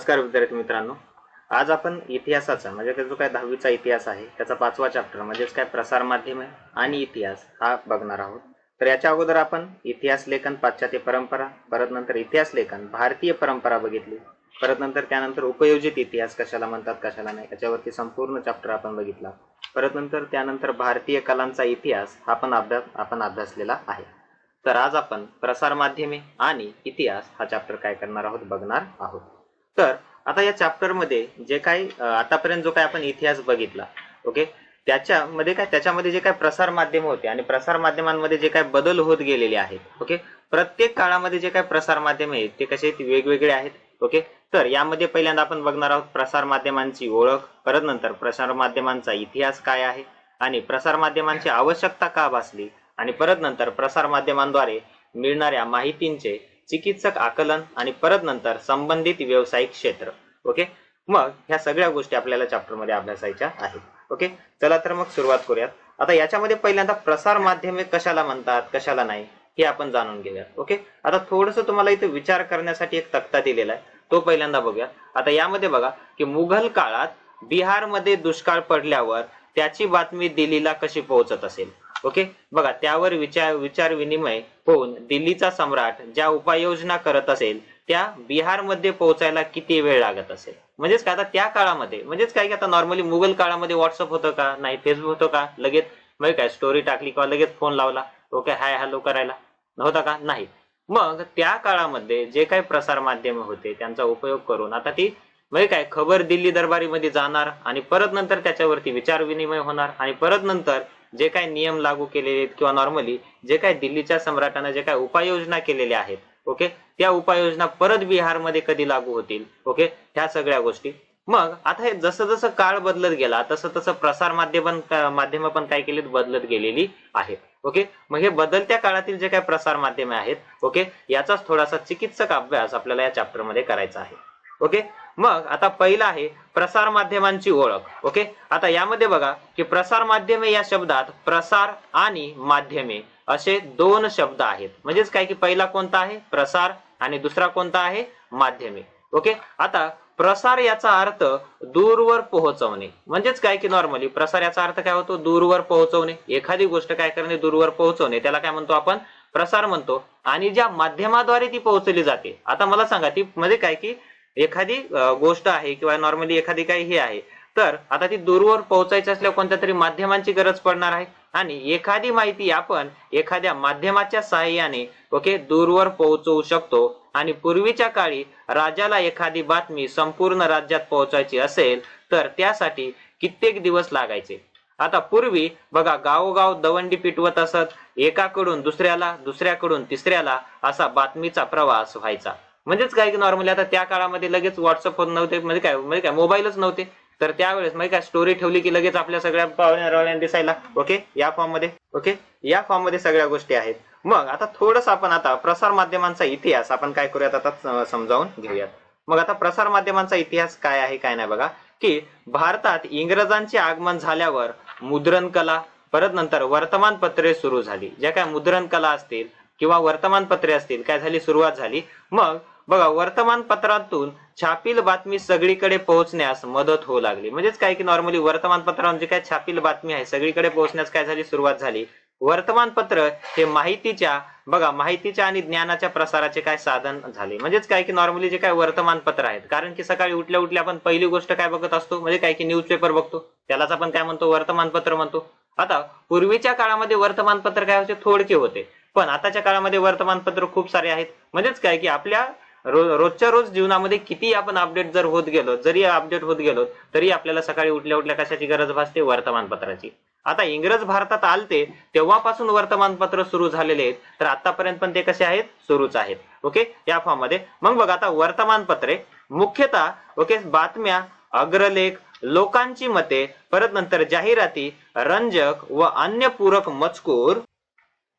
नमस्कार विद्यार्थी मित्रांनो, आज आपण इतिहासाचा म्हणजे जो काय 10वीचा इतिहास आहे त्याचा 5वा चॅप्टर म्हणजेच काय प्रसार माध्यमे आणि इतिहास हा बघणार आहोत। तर याच्या अगोदर आपण इतिहास लेखन पाश्चात्य परंपरा, परत नंतर इतिहास लेखन भारतीय परंपरा बघितली, परत नंतर त्यानंतर उपयोजित इतिहास कशाला म्हणतात कशाला नाही याच्यावरती संपूर्ण चॅप्टर आपण बघितला। परत नंतर त्यानंतर भारतीय कलांचा इतिहास हा पण आपण अभ्यासलेला आहे। तर आज आपण प्रसार माध्यमे आणि इतिहास हा चॅप्टर काय करणार आहोत बघणार आहोत। तर आता या चॅप्टर मध्ये जे काही आतापर्यंत जो काय आपण इतिहास बघितला, ओके, त्याच्यामध्ये जे काय प्रसार माध्यम होते आणि प्रसार माध्यमांमध्ये जे काय बदल होत गेलेले आहेत, ओके, प्रत्येक काळामध्ये जे काय प्रसार माध्यम आहेत ते कसे वेगवेगळे आहेत, ओके। तर यामध्ये पहिल्यांदा आपण बघणार आहोत प्रसार माध्यमांची ओळख, परत नंतर प्रसार माध्यमांचा इतिहास काय आहे आणि प्रसार माध्यमांची आवश्यकता का भासली, आणि परत नंतर प्रसार माध्यमांद्वारे मिळणाऱ्या माहितींचे चिकित्सक आकलन आणि परत नंतर संबंधित व्यावसायिक क्षेत्र, ओके। मग ह्या सगळ्या गोष्टी आपल्याला चॅप्टर मध्ये अभ्यासायच्या आहेत, ओके। चला तर मग सुरुवात करूयात। आता याच्यामध्ये पहिल्यांदा प्रसार माध्यमे कशाला म्हणतात कशाला नाही हे आपण जाणून घेऊयात, ओके। आता थोडंसं तुम्हाला इथे विचार करण्यासाठी एक तक्ता दिलेला आहे, तो पहिल्यांदा बघूया। आता यामध्ये बघा की मुघल काळात बिहारमध्ये दुष्काळ पडल्यावर त्याची बातमी दिल्लीला कशी पोहोचत असेल, ओके। बघा त्यावर विचार विनिमय होऊन दिल्लीचा सम्राट ज्या उपाययोजना करत असेल त्या बिहारमध्ये पोहोचायला किती वेळ लागत असेल। म्हणजेच काय, आता त्या काळामध्ये म्हणजेच काय की आता नॉर्मली मुघल काळामध्ये व्हॉट्सअप होतं का नाही, फेसबुक होतं का, लगेच म्हणजे काय स्टोरी टाकली किंवा लगेच फोन लावला, ओके, हाय हॅलो करायला नव्हता का, नाही। मग त्या काळामध्ये जे काही प्रसार माध्यम होते त्यांचा उपयोग करून आता ती म्हणजे काय खबर दिल्ली दरबारीमध्ये जाणार आणि परत नंतर त्याच्यावरती विचार विनिमय होणार आणि परत नंतर जे काही नियम लागू केलेले आहेत किंवा नॉर्मली जे काही दिल्लीच्या सम्राटाने जे काही उपाययोजना केलेल्या आहेत, ओके, त्या उपाययोजना परत बिहारमध्ये कधी लागू होतील, ओके, ह्या सगळ्या गोष्टी। मग आता हे जसं जसं काळ बदलत गेला तसं तसं प्रसार माध्यम पण काय केलीत बदलत गेलेली आहेत, ओके। मग हे बदलत्या काळातील जे काही प्रसार माध्यमे आहेत, ओके, याचाच थोडासा चिकित्सक अभ्यास आपल्याला या चॅप्टर मध्ये करायचा आहे, ओके। मग आता पहिला आहे प्रसार माध्यमांची ओळख, ओके। आता यामध्ये बघा की प्रसार माध्यमे या शब्दात प्रसार आणि माध्यमे असे दोन शब्द आहेत। म्हणजेच काय की पहिला कोणता आहे प्रसार आणि दुसरा कोणता आहे माध्यमे, ओके। आता प्रसार याचा अर्थ दूरवर पोहोचवणे, म्हणजेच काय की नॉर्मली प्रसार याचा अर्थ काय होतो दूरवर पोहोचवणे, एखादी गोष्ट काय करणे दूरवर पोहोचवणे, त्याला काय म्हणतो आपण प्रसार म्हणतो। आणि ज्या माध्यमाद्वारे ती पोहोचली जाते, आता मला सांगा ती म्हणजे काय की एखादी गोष्ट आहे किंवा नॉर्मली एखादी काही हे आहे, तर आता ती दूरवर पोहोचायची असल्यावर कोणत्या तरी माध्यमांची गरज पडणार आहे आणि एखादी माहिती आपण एखाद्या माध्यमाच्या सहाय्याने, ओके, दूरवर पोहोचवू शकतो। आणि पूर्वीच्या काळी राजाला एखादी बातमी संपूर्ण राज्यात पोहोचायची असेल तर त्यासाठी कित्येक दिवस लागायचे। आता पूर्वी बघा गावोगाव दवंडी पिटवत असत, एकाकडून दुसऱ्याला दुसऱ्याकडून तिसऱ्याला असा बातमीचा प्रवास व्हायचा। म्हणजेच काय की नॉर्मली आता त्या काळामध्ये लगेच व्हॉट्सअप होत नव्हते, म्हणजे काय मोबाईलच नव्हते, तर त्यावेळेस म्हणजे काय स्टोरी ठेवली की लगेच आपल्या सगळ्या पाहुण्या दिसायला, ओके, या फॉर्म मध्ये, ओके, या फॉर्म मध्ये सगळ्या गोष्टी आहेत। मग आता थोडस आपण आता प्रसार माध्यमांचा इतिहास आपण काय करूयात आता समजावून घेऊयात। मग आता प्रसार माध्यमांचा इतिहास काय आहे काय नाही बघा की भारतात इंग्रजांचे आगमन झाल्यावर मुद्रण कला, परत नंतर वर्तमानपत्रे सुरू झाली। ज्या काय मुद्रण कला असतील किंवा वर्तमानपत्रे असतील काय झाली सुरुवात झाली। मग बघा वर्तमानपत्रातून छापील बातमी सगळीकडे पोहोचण्यास मदत होऊ लागली। म्हणजेच काय की नॉर्मली वर्तमानपत्रातून जे काय छापील बातमी आहे सगळीकडे पोहोचण्यास काय झाली सुरुवात झाली। वर्तमानपत्र हे माहितीच्या आणि ज्ञानाच्या प्रसाराचे काय साधन झाले। म्हणजेच काय की नॉर्मली जे काय वर्तमानपत्र आहेत, कारण की सकाळी उठल्या उठल्या आपण पहिली गोष्ट काय बघत असतो म्हणजे काय की न्यूजपेपर बघतो, त्यालाच आपण काय म्हणतो वर्तमानपत्र म्हणतो। आता पूर्वीच्या काळामध्ये वर्तमानपत्र काय होते थोडके होते, पण आताच्या काळामध्ये वर्तमानपत्र खूप सारे आहेत। म्हणजेच काय की आपल्या रोजच्या रोज जीवनामध्ये किती आपण अपडेट अपडेट होत गेलो तरी आपल्याला सकाळी उठल्या उठल्या कशाची गरज भासते वर्तमानपत्राची। आता इंग्रज भारतात आलते तेव्हापासून वर्तमानपत्र सुरू झालेले आहेत, तर आतापर्यंत पण ते कसे आहेत सुरूच आहेत, ओके, या फॉर्म मध्ये। मग बघा आता वर्तमानपत्रे मुख्यतः, ओके, बातम्या, अग्रलेख, लोकांची मते, परत नंतर जाहिराती, रंजक व अन्य पूरक मजकूर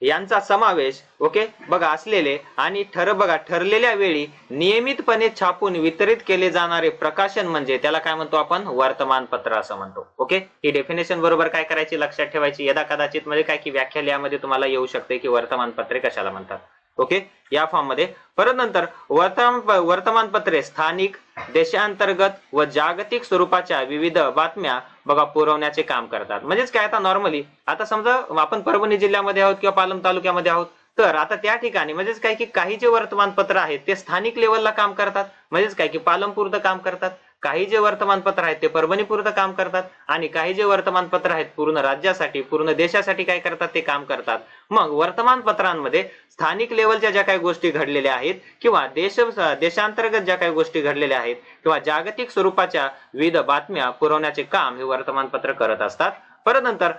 यांचा समावेश, ओके, बघा असलेले आणि ठरलेल्या वेळी नियमितपणे छापून वितरित केले जाणारे प्रकाशन म्हणजे त्याला काय म्हणतो आपण वर्तमानपत्र असं म्हणतो, ओके। ही डेफिनेशन बरोबर काय करायची लक्षात ठेवायची, यदा कदाचित म्हणजे काय की व्याख्या लिहामध्ये तुम्हाला येऊ शकते की वर्तमानपत्रे कशाला म्हणतात, ओके, या फॉर्म मध्ये. परत नंतर वर्तमानपत्रे स्थानिक, देशांतर्गत व जागतिक स्वरूपाच्या विविध बातम्या बघा पुरवण्याचे काम करतात. म्हणजेच काय, आता नॉर्मली आता समजा आपण परभणी जिल्ह्यामध्ये आहोत किंवा पालम तालुक्यामध्ये आहोत, तर आता त्या ठिकाणी म्हणजेच काय की काही जे वर्तमानपत्र आहेत ते स्थानिक लेवलला काम करतात, म्हणजेच काय की पालम पुरतं काम करतात. काही जे वर्तमानपत्र आहेत ते परभणी पुरतं काम करतात आणि काही जे वर्तमानपत्र आहेत पूर्ण राज्यासाठी, पूर्ण देशासाठी काय करतात, ते काम करतात. मग वर्तमानपत्रांमध्ये स्थानिक लेवलच्या ज्या काही गोष्टी घडलेल्या आहेत किंवा देशांतर्गत ज्या काही गोष्टी घडलेल्या आहेत किंवा जागतिक स्वरूपाच्या विविध बातम्या पुरवण्याचे काम हे वर्तमानपत्र करत असतात. परत नंतर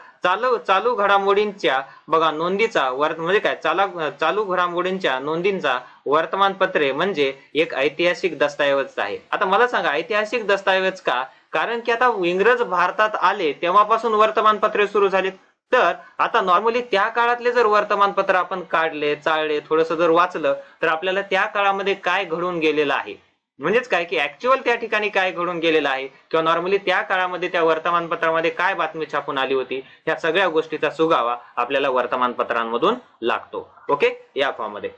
चालू घडामोडींच्या बघा नोंदीचा म्हणजे काय, चालू घडामोडींच्या नोंदींचा वर्तमानपत्रे म्हणजे एक ऐतिहासिक दस्तऐवज आहे. आता मला सांगा ऐतिहासिक दस्तऐवज का? कारण की आता इंग्रज भारतात आले तेव्हापासून वर्तमानपत्रे सुरू झालीत. तर आता नॉर्मली त्या काळातले जर वर्तमानपत्र आपण काढले, चाळले, थोडस जर वाचलं तर आपल्याला त्या काळामध्ये काय घडून गेलेलं आहे, म्हणजेच काय की ऍक्च्युअल त्या ठिकाणी काय घडून गेलेलं आहे किंवा नॉर्मली त्या काळामध्ये त्या वर्तमानपत्रामध्ये काय बातमी छापून आली होती, या सगळ्या गोष्टीचा सुगावा आपल्याला वर्तमानपत्रांमधून लागतो. ओके, या फॉर्म मध्ये.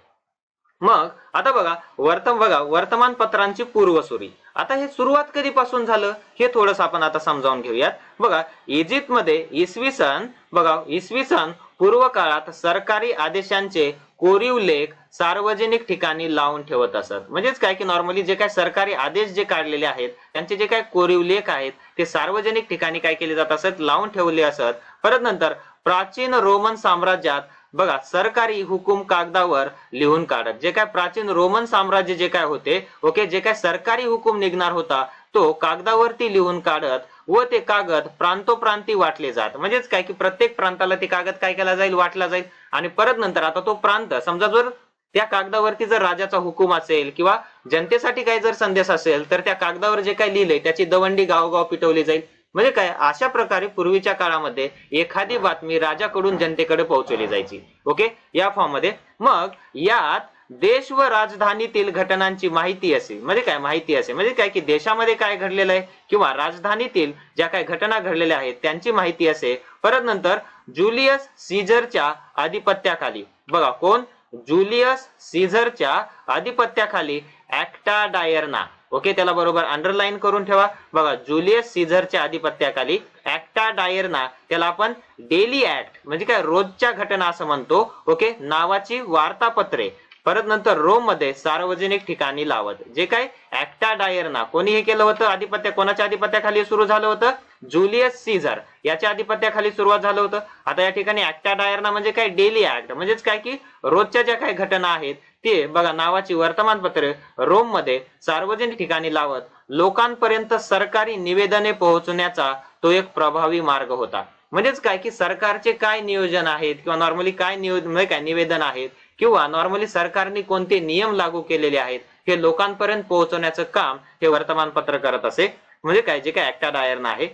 मग आता बघा वर्तमानपत्रांची पूर्वसुरी. आता हे सुरुवात कधीपासून झालं हे थोडस आपण आता समजावून घेऊयात. बघा इजिप्तमध्ये इसवी सन पूर्व काळात सरकारी आदेशांचे कोरीव लेख सार्वजनिक ठिकाणी लावून ठेवत असत. म्हणजेच काय की नॉर्मली जे काय सरकारी आदेश जे काढलेले आहेत त्यांचे जे काय कोरीव लेख आहेत ते सार्वजनिक ठिकाणी काय केले जात असत, लावून ठेवले असत. परत नंतर प्राचीन रोमन साम्राज्यात बघा सरकारी हुकूम कागदावर लिहून काढत. जे काय प्राचीन रोमन साम्राज्य जे काय होते, ओके, जे काय सरकारी हुकूम निघणार होता तो कागदावरती लिहून काढत व ते कागद प्रांतोप्रांती वाटले जात. म्हणजेच काय की प्रत्येक प्रांताला ते कागद काय केला जाईल, वाटला जाईल. आणि परत नंतर आता तो प्रांत समजा जर त्या कागदावरती जर राजाचा हुकूम असेल किंवा जनतेसाठी काही जर संदेश असेल तर त्या कागदावर जे काही लिहिलंय त्याची दवंडी गावोगाव पिटवली जाईल. म्हणजे काय, अशा प्रकारे पूर्वीच्या काळामध्ये एखादी बातमी राजाकडून जनतेकडे पोहोचवली जायची. ओके, या फॉर्म मध्ये. मग यात देश व राजधानीतील घटनांची माहिती असे, म्हणजे काय माहिती असे, म्हणजे काय की देशामध्ये काय घडलेलं आहे किंवा राजधानीतील ज्या काही घटना घडलेल्या आहेत त्यांची माहिती असे. परत नंतर जुलियस सीझरच्या आधिपत्याखाली बघा कोण, जुलियस सीझरच्या आधिपत्याखाली ऍक्टा डायर्ना, ओके, त्याला बरोबर अंडरलाईन करून ठेवा. बघा जुलियस सीझरच्या आधिपत्याखाली ऍक्टा डायर्ना, त्याला आपण डेली ऍक्ट म्हणजे काय रोजच्या घटना असं म्हणतो, ओके, नावाची वार्तापत्रे परत नंतर रोम मध्ये सार्वजनिक ठिकाणी लावत. जे काय ऍक्टा डायर्ना कोणी हे केलं होतं, आधिपत्य कोणाच्या आधिपत्याखाली सुरू झालं होतं, जुलियस सीझर याच्या आधिपत्याखाली सुरुवात झालं होतं. आता या ठिकाणी ऍक्टा डायर्ना म्हणजे काय, डेली ऍक्ट म्हणजेच काय की रोजच्या ज्या काही घटना आहेत ते बघा नावाची वर्तमानपत्रे रोम मध्ये सार्वजनिक ठिकाणी लावत लोकांपर्यंत सरकारी निवेदने पोहोचण्याचा तो एक प्रभावी मार्ग होता. म्हणजेच काय की सरकारचे काय नियोजन आहेत किंवा नॉर्मली काय निवेदन आहेत किंवा नॉर्मली सरकारने कोणते नियम लागू केलेले आहेत हे लोकांपर्यंत पोहोचवण्याचं काम हे वर्तमानपत्र करत असे. म्हणजे काय, जे काय ऍक्टा डायर्ना आहे.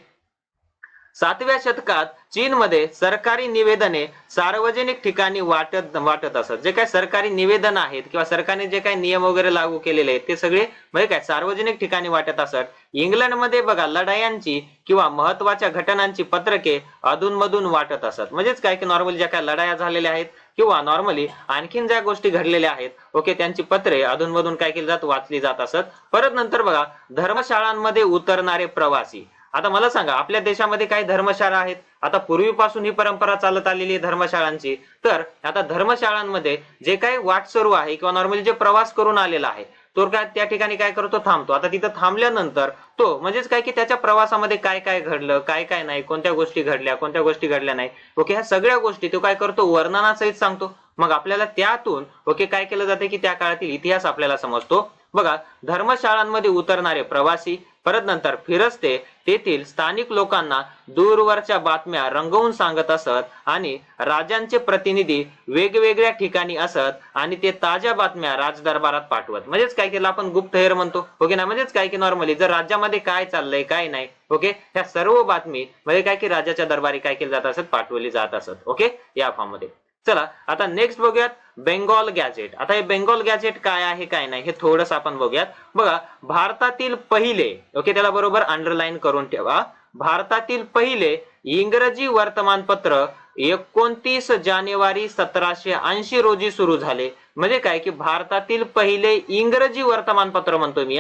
7व्या शतकात चीनमध्ये सरकारी निवेदने सार्वजनिक ठिकाणी वाटत असत. जे काही सरकारी निवेदन आहेत किंवा सरकारने जे काही नियम वगैरे लागू केलेले आहेत ते सगळे म्हणजे काय सार्वजनिक ठिकाणी वाटत असत. इंग्लंडमध्ये बघा लढायांची किंवा महत्वाच्या घटनांची पत्रके अधूनमधून वाटत असत. म्हणजेच काय की नॉर्मली ज्या काही लढाया झालेल्या आहेत किंवा नॉर्मली आणखीन ज्या गोष्टी घडलेल्या आहेत, ओके, त्यांची पत्रे अधूनमधून काय केली जात, वाचली जात असत. परत नंतर बघा धर्मशाळांमध्ये उतरणारे प्रवासी. आता मला सांगा आपल्या देशामध्ये काही धर्मशाळा आहेत. आता पूर्वीपासून ही परंपरा चालत आलेली आहे धर्मशाळांची. तर आता धर्मशाळांमध्ये जे काही वाटसरू आहे किंवा नॉर्मली जे प्रवास करून आलेला आहे तो काय त्या ठिकाणी काय करतो, थांबतो. आता तिथं थांबल्यानंतर तो म्हणजेच काय की त्याच्या प्रवासामध्ये काय काय घडलं, काय काय नाही, कोणत्या गोष्टी घडल्या, कोणत्या गोष्टी घडल्या नाही, ओके, ह्या सगळ्या गोष्टी तो काय करतो, वर्णनासहित सांगतो. मग आपल्याला त्यातून ओके काय केलं जाते की त्या काळातील इतिहास आपल्याला समजतो. बघा धर्मशाळांमध्ये उतरणारे प्रवासी, परत नंतर फिरस्ते तेथील स्थानिक लोकांना दूरवरच्या बातम्या रंगवून सांगत असत आणि राजांचे प्रतिनिधी वेगवेगळ्या ठिकाणी असत आणि ते ताज्या बातम्या राजदरबारात पाठवत. म्हणजेच काय केलं आपण गुप्तहेर म्हणतो, ओके ना. म्हणजेच काय की नॉर्मली जर राज्यामध्ये काय चाललंय काय नाही, ओके, ह्या सर्व बातमी म्हणजे काय की राजाच्या दरबारी काय केली जात असत, पाठवली जात असत. ओके, या फॉर्म मध्ये. चला आता नेक्स्ट बघूयात बेंगॉल गॅझेट. आता हे बेंगॉल गॅझेट काय आहे काय नाही हे थोडंसं आपण बघूयात. बघा भारतातील पहिले, ओके, त्याला बरोबर अंडरलाईन करून ठेवा, भारतातील पहिले इंग्रजी वर्तमानपत्र 29 जानेवारी 1780 रोजी सुरू झाले. म्हणजे काय की भारतातील पहिले इंग्रजी वर्तमानपत्र म्हणतोय मी,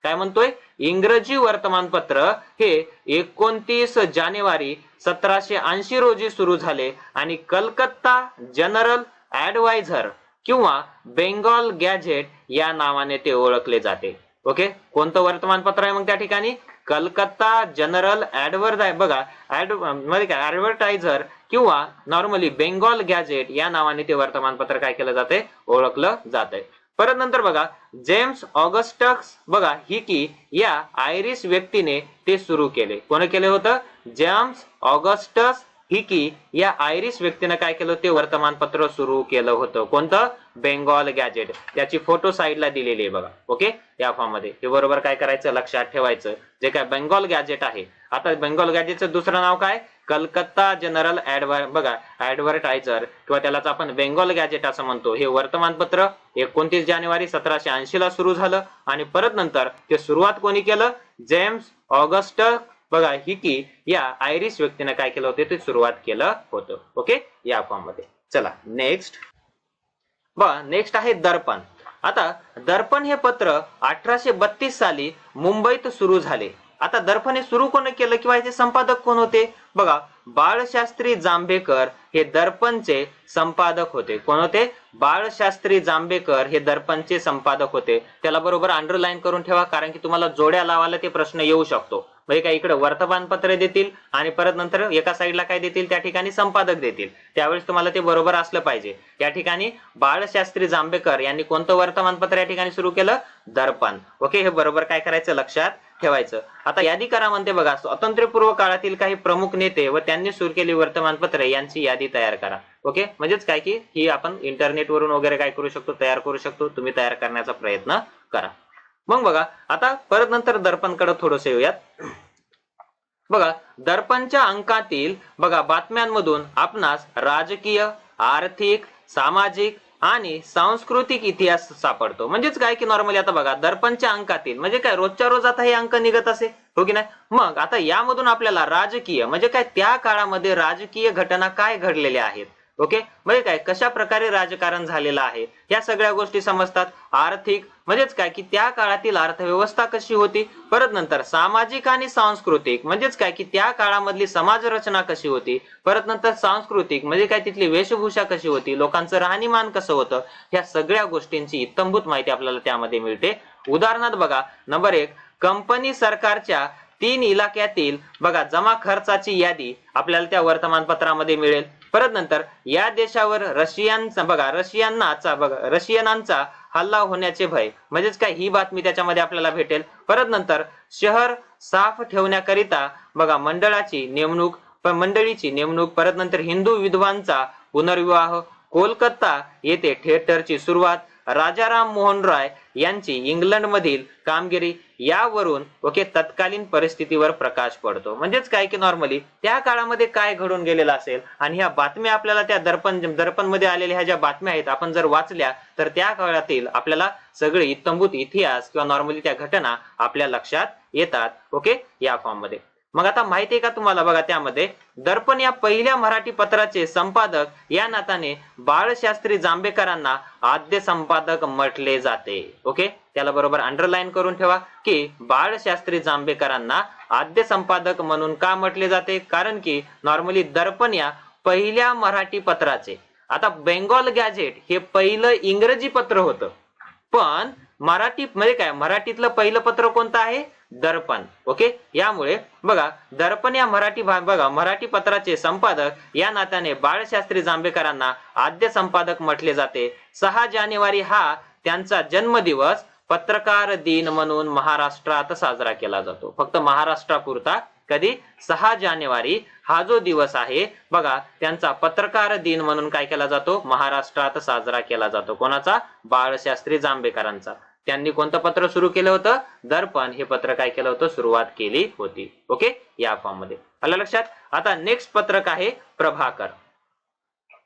काय म्हणतोय, इंग्रजी वर्तमानपत्र हे 29 जानेवारी 1780 रोजी सुरू झाले आणि कलकत्ता जनरल ऍडवायझर किंवा बेंगॉल गॅझेट या नावाने ते ओळखले जाते. ओके, कोणतं वर्तमानपत्र आहे मग त्या ठिकाणी, कलकत्ता जनरल बघा मध्ये काय ऍडव्हर्टायझर किंवा नॉर्मली बेंगॉल गॅझेट या नावाने ते वर्तमानपत्र काय केलं जाते, ओळखलं जाते. परत नंतर बघा जेम्स ऑगस्टस बघा हिकी या आयरिश व्यक्तीने ते सुरू केले. कोण केले होतं, जेम्स ऑगस्टस हिकी या आयरिश व्यक्तीने काय केलं, ते वर्तमानपत्र सुरू केलं होतं. कोणतं, बेंगॉल गॅझेट. त्याची फोटो साईडला दिलेली आहे बघा. ओके, या फॉर्म मध्ये हे बरोबर काय करायचं, लक्षात ठेवायचं. जे काय बेंगॉल गॅझेट आहे, आता बेंगॉल गॅझेटचं दुसरं नाव काय, कलकत्ता जनरल ऍडव्हर्टायझर किंवा त्यालाच आपण बेंगॉल गॅझेट असं म्हणतो. हे वर्तमानपत्र 29 जानेवारी 1780 ला सुरू झालं आणि परत नंतर ते सुरुवात कोणी केलं, जेम्स ऑगस्ट बघा हिकी या आयरिश व्यक्तीने काय केलं होतं, ते सुरुवात केलं होतं. ओके, या फॉर्म मध्ये. चला नेक्स्ट बघा, नेक्स्ट आहे दर्पण. आता दर्पण हे पत्र 1832 साली मुंबईत सुरू झाले. आता दर्पण हे सुरू कोण केलं किंवा याचे संपादक कोण होते, बघा बाळशास्त्री जांभेकर हे दर्पणचे संपादक होते. कोण होते, बाळशास्त्री जांभेकर हे दर्पणचे संपादक होते. त्याला बरोबर अंडरलाईन करून ठेवा, कारण की तुम्हाला जोड्या लावायला ते प्रश्न येऊ शकतो. म्हणजे काय इकडे वर्तमानपत्र देतील आणि परत नंतर एका साईडला काय देतील, त्या ठिकाणी संपादक देतील. त्यावेळेस तुम्हाला ते बरोबर असलं पाहिजे. या ठिकाणी बाळशास्त्री जांभेकर यांनी कोणतं वर्तमानपत्र या ठिकाणी सुरू केलं, दर्पण. ओके, हे बरोबर काय करायचं, लक्षात ठेवायचं. आता यादी करा म्हणते बघा, स्वातंत्र्यपूर्व काळातील काही प्रमुख नेते व त्यांनी सुरू केलेली वर्तमानपत्रे यांची यादी तयार करा. ओके, म्हणजेच काय की ही आपण इंटरनेट वरून वगैरे काय करू शकतो, तयार करू शकतो. तुम्ही तयार करण्याचा प्रयत्न करा. मग बघा आता परत नंतर दर्पणकडे थोडंसं येऊयात. बघा दर्पणच्या अंकातील बघा बातम्यांमधून आपणास राजकीय, आर्थिक, सामाजिक आणि सांस्कृतिक इतिहास सापडतो. म्हणजेच काय की नॉर्मली आता बघा दर्पणच्या अंकातील म्हणजे काय रोजच्या रोज आता हे अंक निघत असे, हो की नाही. मग आता यामधून आपल्याला राजकीय म्हणजे काय त्या काळामध्ये राजकीय घटना काय घडलेल्या आहेत, ओके, म्हणजे काय कशा प्रकारे राजकारण झालेलं आहे या सगळ्या गोष्टी समजतात. आर्थिक म्हणजेच काय की त्या काळातील अर्थव्यवस्था कशी होती. परत नंतर सामाजिक आणि सांस्कृतिक म्हणजेच काय की त्या काळामधली समाज रचना कशी होती. परत नंतर सांस्कृतिक म्हणजे काय तिथली वेशभूषा कशी होती, लोकांचं राहणीमान कसं होतं, ह्या सगळ्या गोष्टींची इत्थंभूत माहिती आपल्याला त्यामध्ये मिळते. उदाहरणार्थ बघा नंबर 1 कंपनी सरकारच्या 3 इलाक्यातील बघा जमा खर्चाची यादी आपल्याला त्या वर्तमानपत्रामध्ये मिळेल. परत नंतर या देशावर रशियनांचा हल्ला होण्याचे भय म्हणजेच काय ही बातमी त्याच्यामध्ये आपल्याला भेटेल. परत नंतर शहर साफ ठेवण्याकरिता बघा मंडळीची नेमणूक. परत नंतर हिंदू विधवांचा पुनर्विवाह. कोलकाता येथे थिएटरची सुरुवात. राजाराम मोहन रॉय यांची इंग्लंड मधील कामगिरी यावरून ओके तत्कालीन परिस्थितीवर प्रकाश पडतो. म्हणजेच काय की नॉर्मली त्या काळामध्ये काय घडून गेलेलं असेल आणि ह्या बातम्या आपल्याला त्या दर्पण मध्ये आलेल्या ह्या ज्या बातम्या आहेत आपण जर वाचल्या तर त्या काळातील आपल्याला सगळे इत्थंभूत इतिहास किंवा नॉर्मली त्या घटना आपल्या लक्षात येतात. ओके, या फॉर्म मध्ये. मग आता माहिती आहे का तुम्हाला बघा त्यामध्ये दर्पण या पहिल्या मराठी पत्राचे संपादक या नात्याने बाळशास्त्री जांभेकरांना आद्य संपादक म्हटले जाते. ओके, त्याला बरोबर अंडरलाईन करून ठेवा की बाळशास्त्री जांभेकरांना आद्य संपादक म्हणून का म्हटले जाते, कारण की नॉर्मली दर्पण या पहिल्या मराठी पत्राचे आता बेंगॉल गॅझेट हे पहिलं इंग्रजी पत्र होतं पण मराठी म्हणजे काय मराठीतलं पहिलं पत्र कोणतं आहे, दर्पण. ओके, यामुळे बघा दर्पण या मराठी पत्राचे संपादक या नात्याने बाळशास्त्री जांभेकरांना आद्य संपादक म्हटले जाते. 6 जानेवारी हा त्यांचा जन्मदिवस पत्रकार दिन म्हणून महाराष्ट्रात साजरा केला जातो. फक्त महाराष्ट्रापुरता कधी 6 जानेवारी हा जो दिवस आहे बघा त्यांचा पत्रकार दिन म्हणून काय केला जातो, महाराष्ट्रात साजरा केला जातो. कोणाचा, बाळशास्त्री जांभेकरांचा. त्यांनी कोणतं पत्र सुरू केलं होतं, दर्पण हे पत्र काय केलं होतं, सुरुवात केली होती. ओके, या फॉर्म मध्ये आलं लक्षात. आता नेक्स्ट पत्रक आहे प्रभाकर.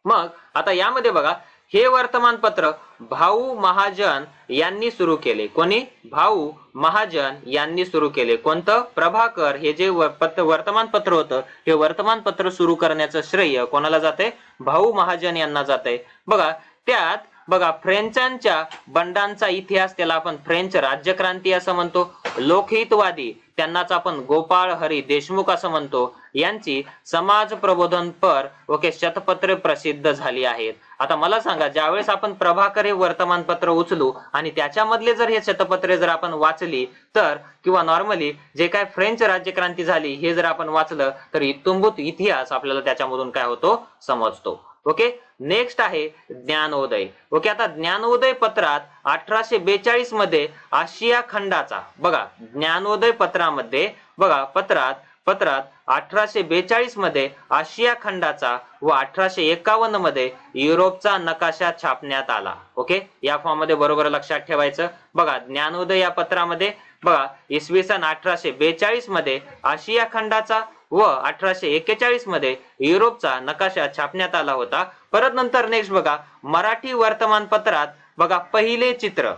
मग आता यामध्ये बघा हे वर्तमानपत्र भाऊ महाजन यांनी सुरू केले. कोणी? भाऊ महाजन यांनी सुरू केले. कोणतं? प्रभाकर. हे जे वर्तमानपत्र होतं हे वर्तमानपत्र सुरू करण्याचं श्रेय कोणाला जाते? भाऊ महाजन यांना जाते. बघा त्यात बघा फ्रेंचांच्या बंडांचा इतिहास, त्याला आपण फ्रेंच राज्यक्रांती असं म्हणतो. लोकहितवादी त्यांनाच आपण गोपाळ हरी देशमुख असं म्हणतो. यांची समाज प्रबोधनपर शतपत्रे प्रसिद्ध झाली आहेत. आता मला सांगा, ज्यावेळेस आपण प्रभाकर हे वर्तमानपत्र उचलू आणि त्याच्यामधले जर हे शतपत्रे जर आपण वाचली तर, किंवा नॉर्मली जे काय फ्रेंच राज्यक्रांती झाली हे जर आपण वाचलं तर इत्तुंभूत इतिहास आपल्याला त्याच्यामधून काय होतो समजतो. ओके. नेक्स्ट आहे ज्ञानोदय. ओके. आता ज्ञानोदय पत्रात 1842 मध्ये आशिया खंडाचा, बघा ज्ञानोदय पत्रामध्ये बघा पत्रात 1842 मध्ये आशिया खंडाचा व 1851 मध्ये युरोपचा नकाशा छापण्यात आला. ओके. या फॉर्म मध्ये बरोबर लक्षात ठेवायचं. बघा ज्ञानोदय या पत्रामध्ये बघा इसवी सन 1842 मध्ये आशिया खंडाचा व 1841 मध्ये युरोपचा नकाशा छापण्यात आला होता. परत नंतर नेक्स्ट बघा मराठी वर्तमानपत्रात बघा पहिले चित्र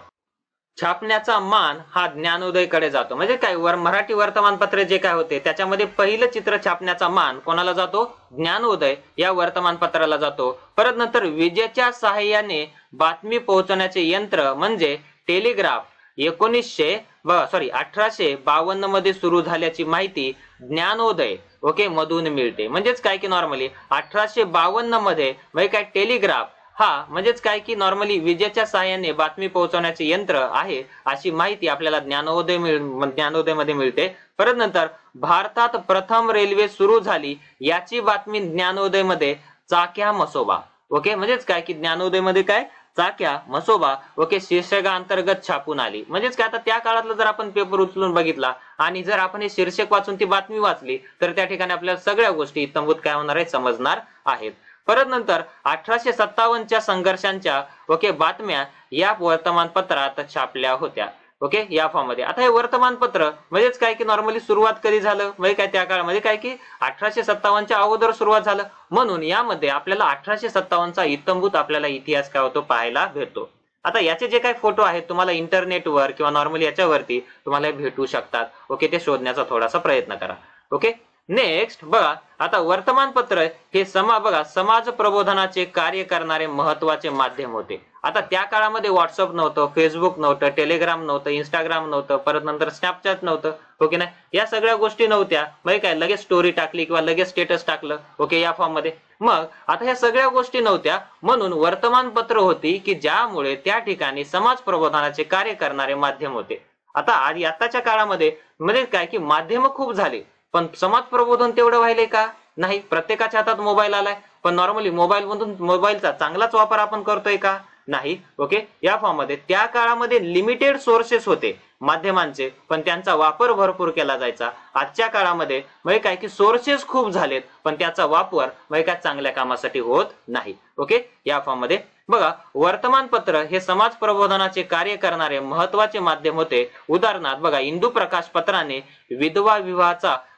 छापण्याचा मान हा ज्ञानोदयकडे जातो. म्हणजे काय, मराठी वर्तमानपत्रे जे काय होते त्याच्यामध्ये पहिलं चित्र छापण्याचा मान कोणाला जातो? ज्ञानोदय या वर्तमानपत्राला जातो. परत नंतर विजेच्या सहाय्याने बातमी पोहोचवण्याचे यंत्र म्हणजे टेलिग्राफ 1852 मध्ये सुरू झाल्याची माहिती ज्ञानोदय मधून मिळते. म्हणजेच काय की नॉर्मली 1852 मध्ये म्हणजे काय टेलिग्राफ हा म्हणजेच काय की नॉर्मली विजेच्या सहाय्याने बातमी पोहोचवण्याचे यंत्र आहे अशी माहिती आपल्याला ज्ञानोदय मध्ये मिळते. परत नंतर भारतात प्रथम रेल्वे सुरू झाली याची बातमी ज्ञानोदय मध्ये चाक्या मसोबा. ओके. म्हणजेच काय की ज्ञानोदय मध्ये काय चाक्या मसोबा शीर्षका अंतर्गत छापून आली. म्हणजेच काय, आता त्या काळातला जर आपण पेपर उचलून बघितला आणि जर आपण हे शीर्षक वाचून ती बातमी वाचली तर त्या ठिकाणी आपल्याला सगळ्या गोष्टी इत्थंभूत काय होणार आहेत समजणार आहेत. परत नंतर 1857च्या संघर्षांच्या बातम्या या वर्तमानपत्रात छापल्या होत्या. ओके. या फॉर्म मध्ये आता हे वर्तमानपत्र म्हणजेच काय की नॉर्मली सुरुवात कधी झालं म्हणजे काय त्या काळामध्ये काय की 1857च्या अगोदर सुरुवात झालं. म्हणून यामध्ये आपल्याला 1857चा इत्थंभूत आपल्याला इतिहास काय होतो पाहायला भेटतो. आता याचे जे काही फोटो आहेत तुम्हाला इंटरनेटवर किंवा नॉर्मली याच्यावरती तुम्हाला भेटू शकतात. ओके. ते शोधण्याचा थोडासा प्रयत्न करा. ओके. नेक्स्ट बघा आता वर्तमानपत्र हे समाज प्रबोधनाचे कार्य करणारे महत्वाचे माध्यम होते. आता त्या काळामध्ये व्हॉट्सअप नव्हतं, फेसबुक नव्हतं, टेलिग्राम नव्हतं, इंस्टाग्राम नव्हतं, परत नंतर स्नॅपचॅट नव्हतं. ओके नाही, या सगळ्या गोष्टी नव्हत्या. म्हणजे काय लगेच स्टोरी टाकली किंवा लगेच स्टेटस टाकलं. ओके. या फॉर्म मध्ये मग आता ह्या सगळ्या गोष्टी नव्हत्या म्हणून वर्तमानपत्र होती की ज्यामुळे त्या ठिकाणी समाज प्रबोधनाचे कार्य करणारे माध्यम होते. आता आताच्या काळामध्ये म्हणजे काय की माध्यम खूप झाले पण समाज प्रबोधन तेवढं व्हायलंय का? नाही. प्रत्येकाच्या हातात मोबाईल आलाय पण नॉर्मली मोबाईलचा चांगलाच वापर आपण करतोय का? नाही. ओके. या फॉर्म मध्ये त्या काळामध्ये लिमिटेड सोर्सेस होते माध्यमांचे पण त्यांचा वापर भरपूर केला जायचा. आजच्या काळामध्ये म्हणजे काय की सोर्सेस खूप झालेत पण त्याचा वापर म्हणजे काय चांगल्या कामासाठी होत नाही. ओके. या फॉर्म मध्ये बघा वर्तमानपत्र हे समाज प्रबोधनाचे कार्य करणारे महत्वाचे माध्यम होते. उदाहरणार्थ बघा इंदू प्रकाश पत्राने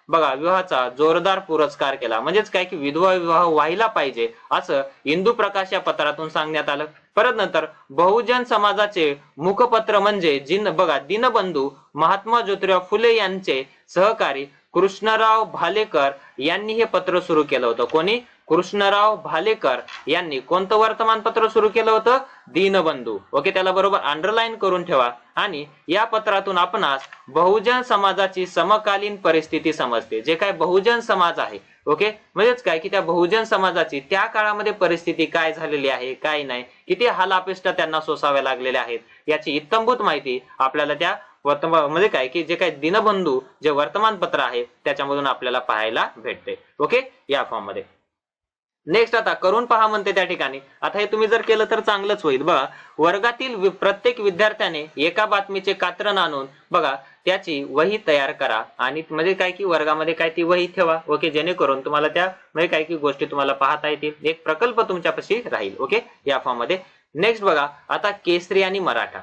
विवाहाचा जोरदार पुरस्कार केला. म्हणजेच काय की विधवा विवाह व्हायला पाहिजे असं इंदू प्रकाश या पत्रातून सांगण्यात आलं. परत नंतर बहुजन समाजाचे मुखपत्र म्हणजे दीनबंधू महात्मा ज्योतिराव फुले यांचे सहकारी कृष्णराव भालेकर यांनी हे पत्र सुरू केलं होतं. कोणी? कृष्णराव भालेकर यांनी कोणतं वर्तमानपत्र सुरू केलं होतं? दीनबंधू. ओके. त्याला बरोबर अंडरलाईन करून ठेवा. आणि या पत्रातून आपणास बहुजन समाजाची समकालीन परिस्थिती समजते. जे काय बहुजन समाज आहे ओके म्हणजेच काय की त्या बहुजन समाजाची त्या काळामध्ये परिस्थिती काय झालेली आहे काय नाही, किती हालापेष्टा त्यांना सोसाव्या लागलेल्या आहेत याची इत्तंभूत माहिती आपल्याला त्या म्हणजे काय की जे काही दिनबंधू जे वर्तमानपत्र आहे त्याच्यामधून आपल्याला पाहायला भेटते. ओके. या फॉर्म मध्ये नेक्स्ट आता करून पहा म्हणते त्या ठिकाणी. आता हे तुम्ही जर केलं तर चांगलंच होईल. बघा वर्गातील प्रत्येक विद्यार्थ्याने एका बातमीचे कात्रण आणून त्याची वही तयार करा आणि म्हणजे काय की वर्गामध्ये काय ती वही ठेवा. ओके. जेणेकरून तुम्हाला त्या म्हणजे काय की गोष्टी तुम्हाला पाहता येतील. एक प्रकल्प तुमच्यापाशी राहील. ओके. या फॉर्म मध्ये नेक्स्ट बघा आता केसरी आणि मराठा.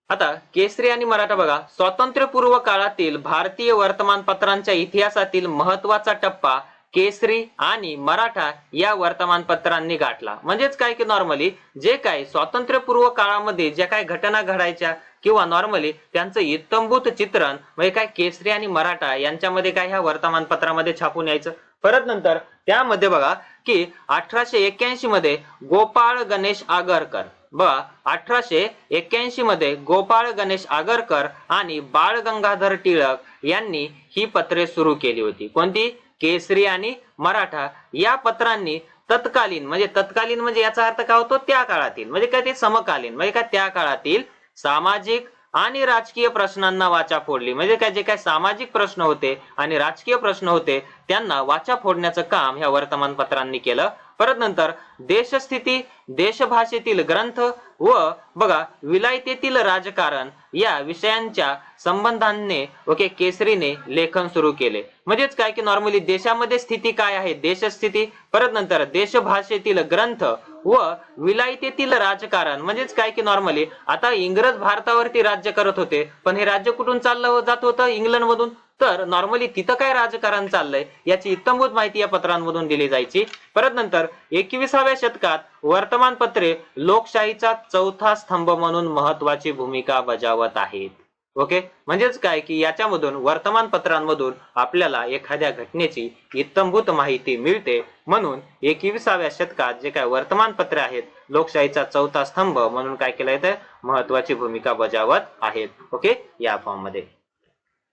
आता केसरी आणि मराठा बघा स्वातंत्र्यपूर्व काळातील भारतीय वर्तमानपत्रांच्या इतिहासातील महत्वाचा टप्पा केसरी आणि मराठा या वर्तमानपत्रांनी गाठला. म्हणजेच काय की नॉर्मली जे काय स्वातंत्र्यपूर्व काळामध्ये ज्या काय घटना घडायच्या किंवा नॉर्मली त्यांचं इत्थंभूत चित्रण म्हणजे काय केसरी आणि मराठा यांच्यामध्ये काय ह्या वर्तमानपत्रामध्ये छापून यायचं. परत नंतर त्यामध्ये बघा की 1881 मध्ये गोपाळ गणेश आगरकर, बघा 1881 मध्ये गोपाळ गणेश आगरकर आणि बाळ गंगाधर टिळक यांनी ही पत्रे सुरू केली होती. कोणती? केसरी आणि मराठा या पत्रांनी तत्कालीन म्हणजे याचा अर्थ काय होतो? त्या काळातील म्हणजे काय ते समकालीन म्हणजे काय त्या काळातील सामाजिक आणि राजकीय प्रश्नांना वाचा फोडली. म्हणजे काय जे काय सामाजिक प्रश्न होते आणि राजकीय प्रश्न होते त्यांना वाचा फोडण्याचं काम ह्या वर्तमानपत्रांनी केलं. परत नंतर देशस्थिती, देशभाषेतील ग्रंथ व बघा विलायतेतील राजकारण या विषयांच्या संबंधाने केसरीने लेखन सुरू केले. म्हणजेच काय की नॉर्मली देशामध्ये स्थिती काय आहे, देशस्थिती, परत नंतर देशभाषेतील ग्रंथ व विलायतेतील राजकारण म्हणजेच काय की नॉर्मली आता इंग्रज भारतावरती राज्य करत होते, पण हे राज्य कुठून चाललं जात होतं? इंग्लंड मधून. तर नॉर्मली तिथं काय राजकारण चाललंय याची इत्थंभूत माहिती या पत्रांमधून दिली जायची. परत नंतर 21व्या शतकात वर्तमानपत्रे लोकशाहीचा चौथा स्तंभ म्हणून महत्वाची भूमिका बजावत आहेत. ओके, म्हणजेच काय की याच्यामधून वर्तमानपत्रांमधून आपल्याला एखाद्या घटनेची इत्थंभूत माहिती मिळते. म्हणून 21व्या शतकात जे काय वर्तमानपत्रे आहेत लोकशाहीचा चौथा स्तंभ म्हणून काय केलं येतं? महत्वाची भूमिका बजावत आहेत. ओके, या फॉर्म मध्ये.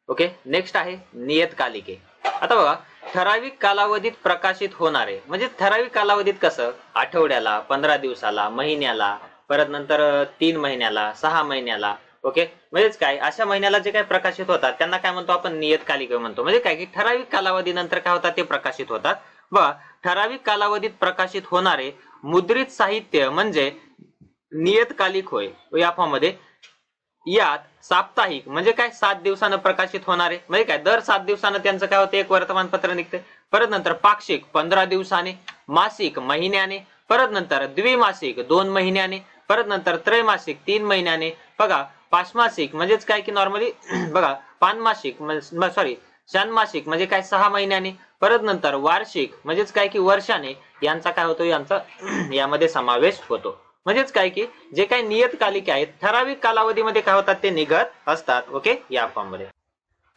ओके, नेक्स्ट आहे नियतकालिके. आता बघा ठराविक कालावधीत प्रकाशित होणारे म्हणजे ठराविक कालावधीत कसं आठवड्याला, 15 दिवसाला, महिन्याला, परत नंतर 3 महिन्याला, 6 महिन्याला. ओके, म्हणजेच काय अशा महिन्याला जे काय प्रकाशित होतात त्यांना काय म्हणतो आपण? नियतकालिके म्हणतो. म्हणजे काय की ठराविक कालावधीनंतर काय होतात ते प्रकाशित होतात. बघा ठराविक कालावधीत प्रकाशित होणारे मुद्रित साहित्य म्हणजे नियतकालिक होय. या फॉर्म मध्ये यात साप्ताहिक म्हणजे काय 7 दिवसानं प्रकाशित होणारे म्हणजे काय दर 7 दिवसानं त्यांचं काय होते? एक वर्तमानपत्र निघते. परत नंतर पाक्षिक 15 दिवसाने, मासिक महिन्याने, परत नंतर द्विमासिक 2 महिन्याने, परत नंतर त्रैमासिक 3 महिन्याने, बघा पाचमासिक म्हणजेच काय की नॉर्मली बघा पानमासिक षान्मासिक म्हणजे काय 6 महिन्याने, परत नंतर वार्षिक म्हणजेच काय की वर्षाने यांचा काय होतो? यांचा यामध्ये समावेश होतो. म्हणजेच काय की जे काही नियतकालिके आहेत ठराविक कालावधीमध्ये काय होतात ते निघत असतात. ओके, या फॉर्म मध्ये.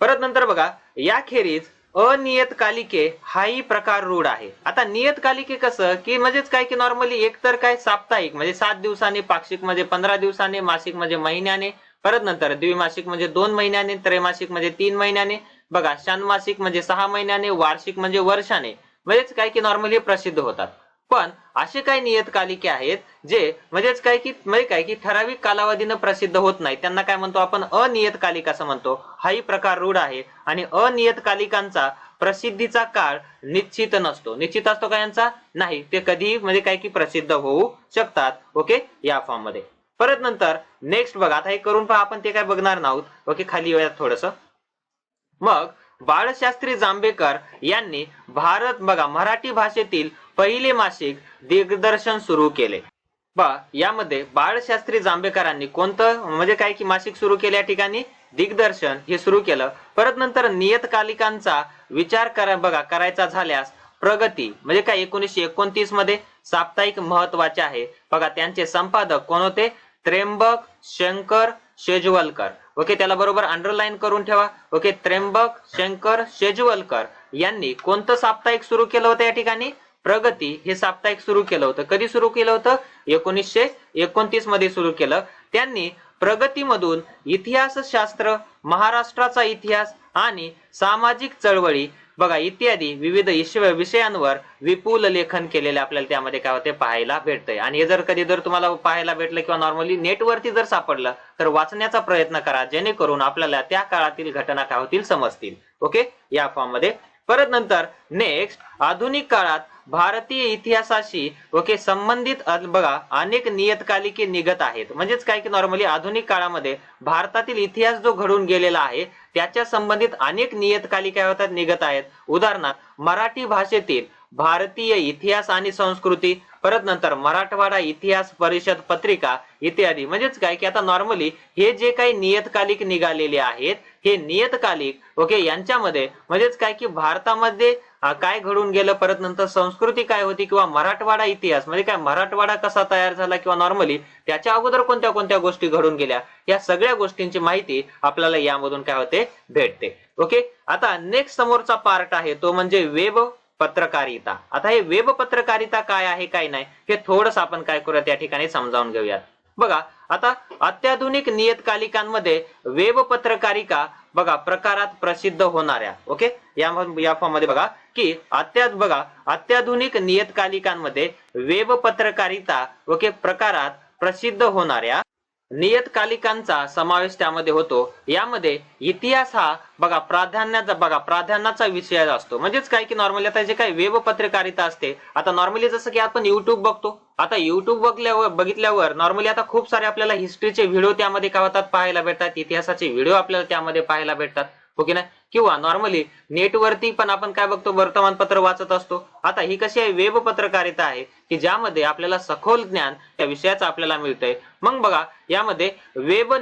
परत नंतर बघा याखेरीज अनियतकालिके हाही प्रकार रूढ आहे. आता नियतकालिके कसं की म्हणजेच काय की नॉर्मली एक तर काय साप्ताहिक म्हणजे 7 दिवसांनी, पाक्षिक म्हणजे 15 दिवसांनी, मासिक म्हणजे महिन्याने, परत नंतर द्विमासिक म्हणजे 2 महिन्याने, त्रैमासिक म्हणजे 3 महिन्याने, बघा षान्मासिक म्हणजे 6 महिन्याने, वार्षिक म्हणजे वर्षाने. म्हणजेच काय की नॉर्मली प्रसिद्ध होतात. पण असे काही नियतकालिके आहेत जे म्हणजेच काय की ठराविक कालावधीनं प्रसिद्ध होत नाही त्यांना काय म्हणतो आपण? अनियतकालिक असं म्हणतो. हाही प्रकार रूढ आहे आणि अनियतकालिकांचा प्रसिद्धीचा काळ निश्चित नसतो. निश्चित असतो का यांचा? नाही, ते कधीही म्हणजे काय की प्रसिद्ध होऊ शकतात. ओके, या फॉर्म मध्ये. परत नंतर नेक्स्ट बघा आता हे करून पहा आपण ते काय बघणार नाहीत. ओके, खाली येऊयात थोडस. मग बाळशास्त्री जांभेकर यांनी मराठी भाषेतील पहिले मासिक दिग्दर्शन सुरू केले. यामध्ये बाळशास्त्री जांभेकरांनी कोणतं म्हणजे काय की मासिक सुरू केले? या ठिकाणी दिग्दर्शन हे सुरू केलं. परत नंतर नियतकालिकांचा विचार करायचा झाल्यास प्रगती म्हणजे काय 1929 मध्ये साप्ताहिक महत्वाचे आहे. बघा त्यांचे संपादक कोण होते? त्र्यंबक शंकर शेजवलकर. ओके, त्याला बरोबर अंडरलाईन करून ठेवा. ओके, त्र्यंबक शंकर शेजवलकर यांनी कोणतं साप्ताहिक सुरू केलं होतं? या ठिकाणी प्रगती हे साप्ताहिक सुरू केलं होतं. कधी सुरू केलं होतं? 1929 मध्ये सुरू केलं. त्यांनी प्रगतीमधून इतिहासशास्त्र, महाराष्ट्राचा इतिहास आणि सामाजिक चळवळी इत्यादी विविध विषयांवर विपुल लेखन केलेले आपल्याला त्यामध्ये काय होते पाहायला भेटतंय. आणि हे जर तुम्हाला पाहायला भेटलं किंवा नॉर्मली नेटवरती जर सापडलं तर वाचण्याचा प्रयत्न करा जेणेकरून आपल्याला त्या काळातील घटना काय होतील समजतील. ओके, या फॉर्म मध्ये. परत नंतर नेक्स्ट आधुनिक काळात भारतीय इतिहासाशी संबंधित अनेक नियतकालिके निघत आहेत. म्हणजेच काय की नॉर्मली आधुनिक काळामध्ये भारतातील इतिहास जो घडून गेलेला आहे त्याच्या संबंधित अनेक नियतकालिका होतात निघत आहेत. उदाहरणार्थ मराठी भाषेतील भारतीय इतिहास आणि संस्कृती, परत नंतर मराठवाडा इतिहास परिषद पत्रिका इत्यादी. म्हणजेच काय की आता नॉर्मली हे जे काही नियतकालिक निघालेले आहेत हे नियतकालिक ओके यांच्यामध्ये म्हणजेच काय की भारतामध्ये काय घडून गेलं, परत नंतर संस्कृती काय होती किंवा मराठवाडा इतिहास म्हणजे काय मराठवाडा कसा तयार झाला किंवा नॉर्मली त्याच्या अगोदर कोणत्या कोणत्या गोष्टी घडून गेल्या या सगळ्या गोष्टींची माहिती आपल्याला यामधून काय होते भेटते. ओके, आता नेक्स्ट समोरचा पार्ट आहे तो म्हणजे वेब पत्रकारिता. आता हे वेब पत्रकारिता काय आहे काय नाही हे थोडस आपण काय करूया त्या ठिकाणी समजावून घेऊयात. बघा आता अत्याधुनिक नियतकालिकांमध्ये वेब पत्रकारिका बघा प्रकारात प्रसिद्ध होणाऱ्या ओके या फॉर्म मध्ये बघा की अत्याधुनिक नियतकालिकांमध्ये वेब पत्रकारिता ओके प्रकारात प्रसिद्ध होणाऱ्या नियतकालिकांचा समावेश त्यामध्ये होतो. यामध्ये इतिहास हा प्राधान्याचा विषय असतो. म्हणजेच काय की नॉर्मली आता जे काही वेब पत्रकारिता असते आता नॉर्मली जसं की आपण युट्यूब बघतो, आता युट्यूब बघितल्यावर नॉर्मली आता खूप सारे आपल्याला हिस्ट्रीचे व्हिडिओ त्यामध्ये काय होतात पाहायला भेटतात, इतिहासाचे व्हिडिओ आपल्याला त्यामध्ये पाहायला भेटतात ओके ना, किंवा नॉर्मली नेटवरती पण आपण काय बघतो वर्तमानपत्र वाचत असतो. आता ही कशी आहे वेब पत्रकारिता आहे की ज्यामध्ये आपल्याला सखोल ज्ञान त्या विषयाचं आपल्याला मिळतंय. मग बघा यामध्ये वेब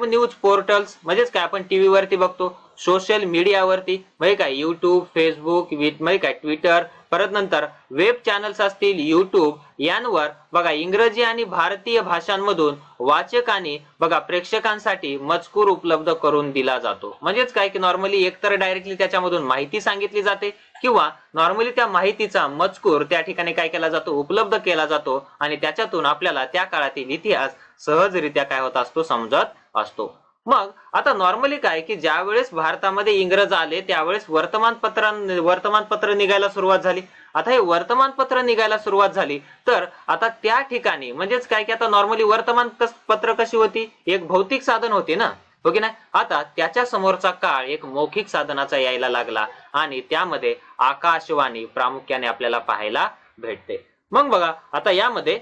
न्यूज पोर्टल्स म्हणजेच काय आपण टीव्ही वरती बघतो, सोशल मीडियावरती म्हणजे काय युट्यूब, फेसबुक म्हणजे काय ट्विटर, परत नंतर वेब चॅनल्स असतील युट्यूब यांवर बघा इंग्रजी आणि भारतीय भाषांमधून वाचक आणि बघा प्रेक्षकांसाठी मजकूर उपलब्ध करून दिला जातो. म्हणजेच काय की नॉर्मली एकतर डायरेक्टली त्याच्यामधून माहिती सांगितली जाते किंवा नॉर्मली त्या माहितीचा मजकूर त्या ठिकाणी काय केला जातो उपलब्ध केला जातो आणि त्याच्यातून आपल्याला त्या काळातील इतिहास सहजरित्या काय होत असतो समजत असतो. मग आता नॉर्मली काय की ज्या वेळेस भारतामध्ये इंग्रज आले त्यावेळेस वर्तमानपत्र निघायला सुरुवात झाली. आता हे वर्तमानपत्र निघायला सुरुवात झाली तर आता त्या ठिकाणी म्हणजेच काय की आता नॉर्मली वर्तमानपत्र कशी होती एक भौतिक साधन होते ना ओके ना, आता त्याच्या समोरचा काळ एक मौखिक साधनाचा यायला लागला आणि त्यामध्ये आकाशवाणी प्रामुख्याने आपल्याला पाहायला भेटते. मग बघा आता यामध्ये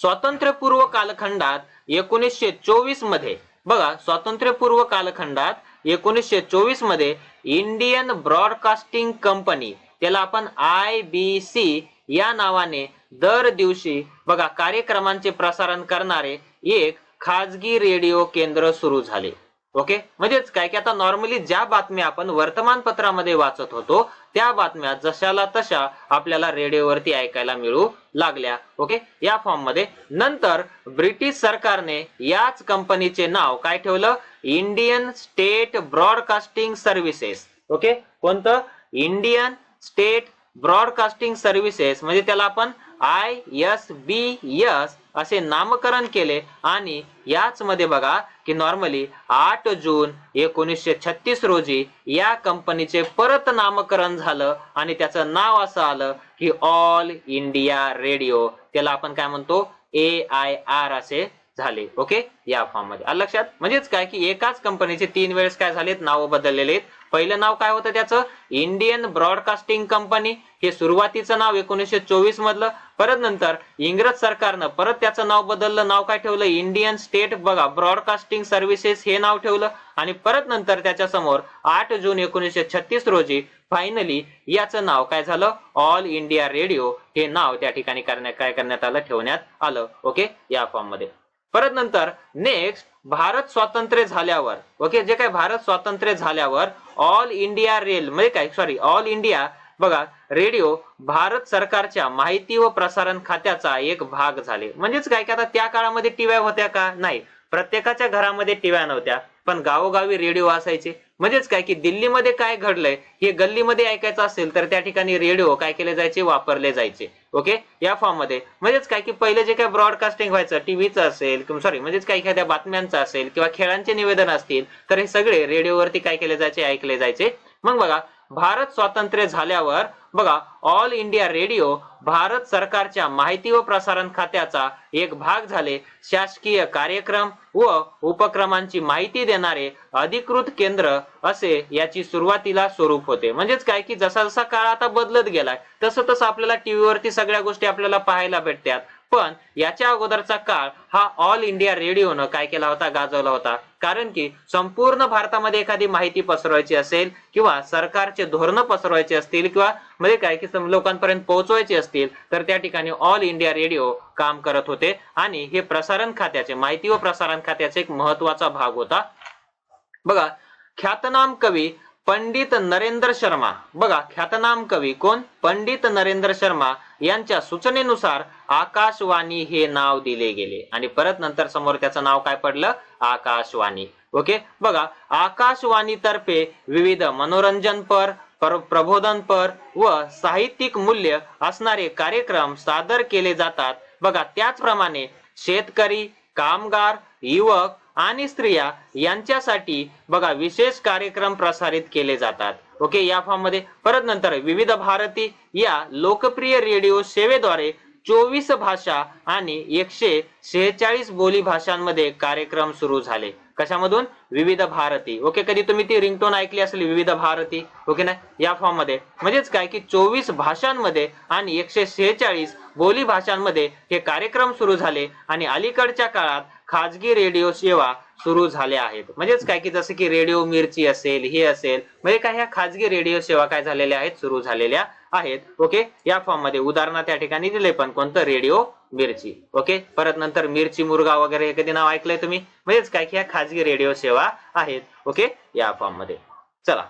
स्वातंत्र्यपूर्व कालखंडात 1924 मध्ये बघा स्वातंत्र्यपूर्व कालखंडात 1924 मध्ये इंडियन ब्रॉडकास्टिंग कंपनी त्याला आपण IBC या नावाने दर दिवशी बघा कार्यक्रमांचे प्रसारण करणारे एक खाजगी रेडिओ केंद्र सुरू झाले. ओके, म्हणजेच काय की आता नॉर्मली ज्या बातम्या आपण वर्तमानपत्रामध्ये वाचत होतो त्या बातम्या जशाला तशा आपल्याला रेडिओवरती ऐकायला मिळू लागल्या. ओके, या फॉर्म मध्ये नंतर ब्रिटिश सरकारने याच कंपनीचे नाव काय ठेवलं Indian state broadcasting services. Okay, कोणतं इंडियन स्टेट ब्रॉडकास्टिंग सर्व्हिसेस म्हणजे त्याला आपण ISBS असे नामकरण केले आणि याच मध्ये बघा की नॉर्मली 8 जून 1936 रोजी या कंपनीचे परत नामकरण झालं आणि त्याचं नाव असं आलं की ऑल इंडिया रेडिओ, त्याला आपण काय म्हणतो AIR असे झाले. ओके, या फॉर्म मध्ये आलं लक्षात. म्हणजेच काय की एकाच कंपनीचे 3 वेळेस काय झालेत नाव बदललेले आहेत. पहिलं नाव काय होतं त्याचं इंडियन ब्रॉडकास्टिंग कंपनी, हे सुरुवातीचं नाव 1924 मधलं. परत नंतर इंग्रज सरकारनं परत त्याचं नाव बदललं, नाव काय ठेवलं इंडियन स्टेट बघा ब्रॉडकास्टिंग सर्व्हिसेस हे नाव ठेवलं आणि परत नंतर त्याच्या समोर 8 जून 1936 रोजी फायनली याचं नाव काय झालं ऑल इंडिया रेडिओ हे नाव त्या ठिकाणी करण्यात आलं ठेवण्यात आलं. ओके, या फॉर्म मध्ये परत नंतर नेक्स्ट भारत स्वातंत्र्य झाल्यावर ओके जे काय भारत स्वातंत्र्य झाल्यावर ऑल इंडिया ऑल इंडिया बघा रेडिओ भारत सरकारच्या माहिती व प्रसारण खात्याचा एक भाग झाले. म्हणजेच काय की आता त्या काळामध्ये टीव्या होत्या का नाही, प्रत्येकाच्या घरामध्ये टीव्या नव्हत्या पण गावोगावी रेडिओ असायचे. म्हणजेच काय की दिल्लीमध्ये काय घडलंय हे गल्लीमध्ये ऐकायचं असेल तर त्या ठिकाणी रेडिओ काय केले जायचे वापरले जायचे. ओके, या फॉर्म मध्ये म्हणजेच काय की पहिले जे काय ब्रॉडकास्टिंग व्हायचं टीव्हीचं असेल म्हणजेच काही एखाद्या बातम्यांचं असेल किंवा खेळांचे निवेदन असतील तर हे सगळे रेडिओवरती काय केले जायचे ऐकले जायचे. मग बघा भारत स्वातंत्र्य झाल्यावर बघा ऑल इंडिया रेडिओ भारत सरकारच्या माहिती व प्रसारण खात्याचा एक भाग झाले. शासकीय कार्यक्रम व उपक्रमांची माहिती देणारे अधिकृत केंद्र असे याची सुरुवातीला स्वरूप होते. म्हणजेच काय की जसा जसा काळ आता बदलत गेलाय तसं तसं आपल्याला टीव्हीवरती सगळ्या गोष्टी आपल्याला पाहायला भेटतात. पण याच्या अगोदरचा काळ हा ऑल इंडिया रेडिओनं काय केला होता, गाजवला होता. कारण की संपूर्ण भारतामध्ये एखादी माहिती पसरवायची असेल किंवा सरकारचे धोरण पसरवायचे असतील किंवा म्हणजे काय की लोकांपर्यंत पोहोचवायचे असतील तर त्या ठिकाणी ऑल इंडिया रेडिओ काम करत होते आणि हे प्रसारण खात्याचे, माहिती व प्रसारण खात्याचे एक महत्वाचा भाग होता. बघा, ख्यातनाम कवी पंडित नरेंद्र शर्मा, बघा ख्यातनाम कवी कोण, पंडित नरेंद्र शर्मा यांच्या सूचनेनुसार आकाशवाणी हे नाव दिले गेले आणि परत नंतर समोर त्याचं नाव काय पडलं, आकाशवाणी. ओके, बघा आकाशवाणी तर्फे विविध मनोरंजनपर, प्रबोधनपर व साहित्यिक मूल्य असणारे कार्यक्रम सादर केले जातात. बघा त्याचप्रमाणे शेतकरी, कामगार, युवक आणि स्त्रिया यांच्यासाठी बघा विशेष कार्यक्रम प्रसारित केले जातात. ओके, या फॉर्म मध्ये. परत नंतर विविध भारती या लोकप्रिय रेडिओ सेवेद्वारे 24 भाषा आणि 146 बोली भाषांमध्ये कार्यक्रम सुरू झाले. कशामधून, विविध भारती. ओके, कधी तुम्ही ती रिंगटोन ऐकली असेल, विविध भारती. ओके ना, या फॉर्म मध्ये म्हणजेच काय की 24 भाषांमध्ये आणि 146 बोली भाषांमध्ये हे कार्यक्रम सुरू झाले आणि अलीकडच्या काळात खाजगी रेडिओ सेवा सुरू झाल्या आहेत. म्हणजेच काय की जसं की रेडिओ मिर्ची असेल, हे असेल, म्हणजे काय ह्या खाजगी रेडिओ सेवा काय झालेल्या आहेत, सुरू झालेल्या आहेत. ओके, या फॉर्म मध्ये उदाहरण त्या ठिकाणी दिले, पण कोणतं, रेडिओ मिर्ची. ओके, परत नंतर मिरची मुरगा वगैरे हे कधी नाव ऐकलंय तुम्ही, म्हणजेच काय की ह्या खाजगी रेडिओ सेवा आहेत. ओके, या फॉर्म मध्ये. चला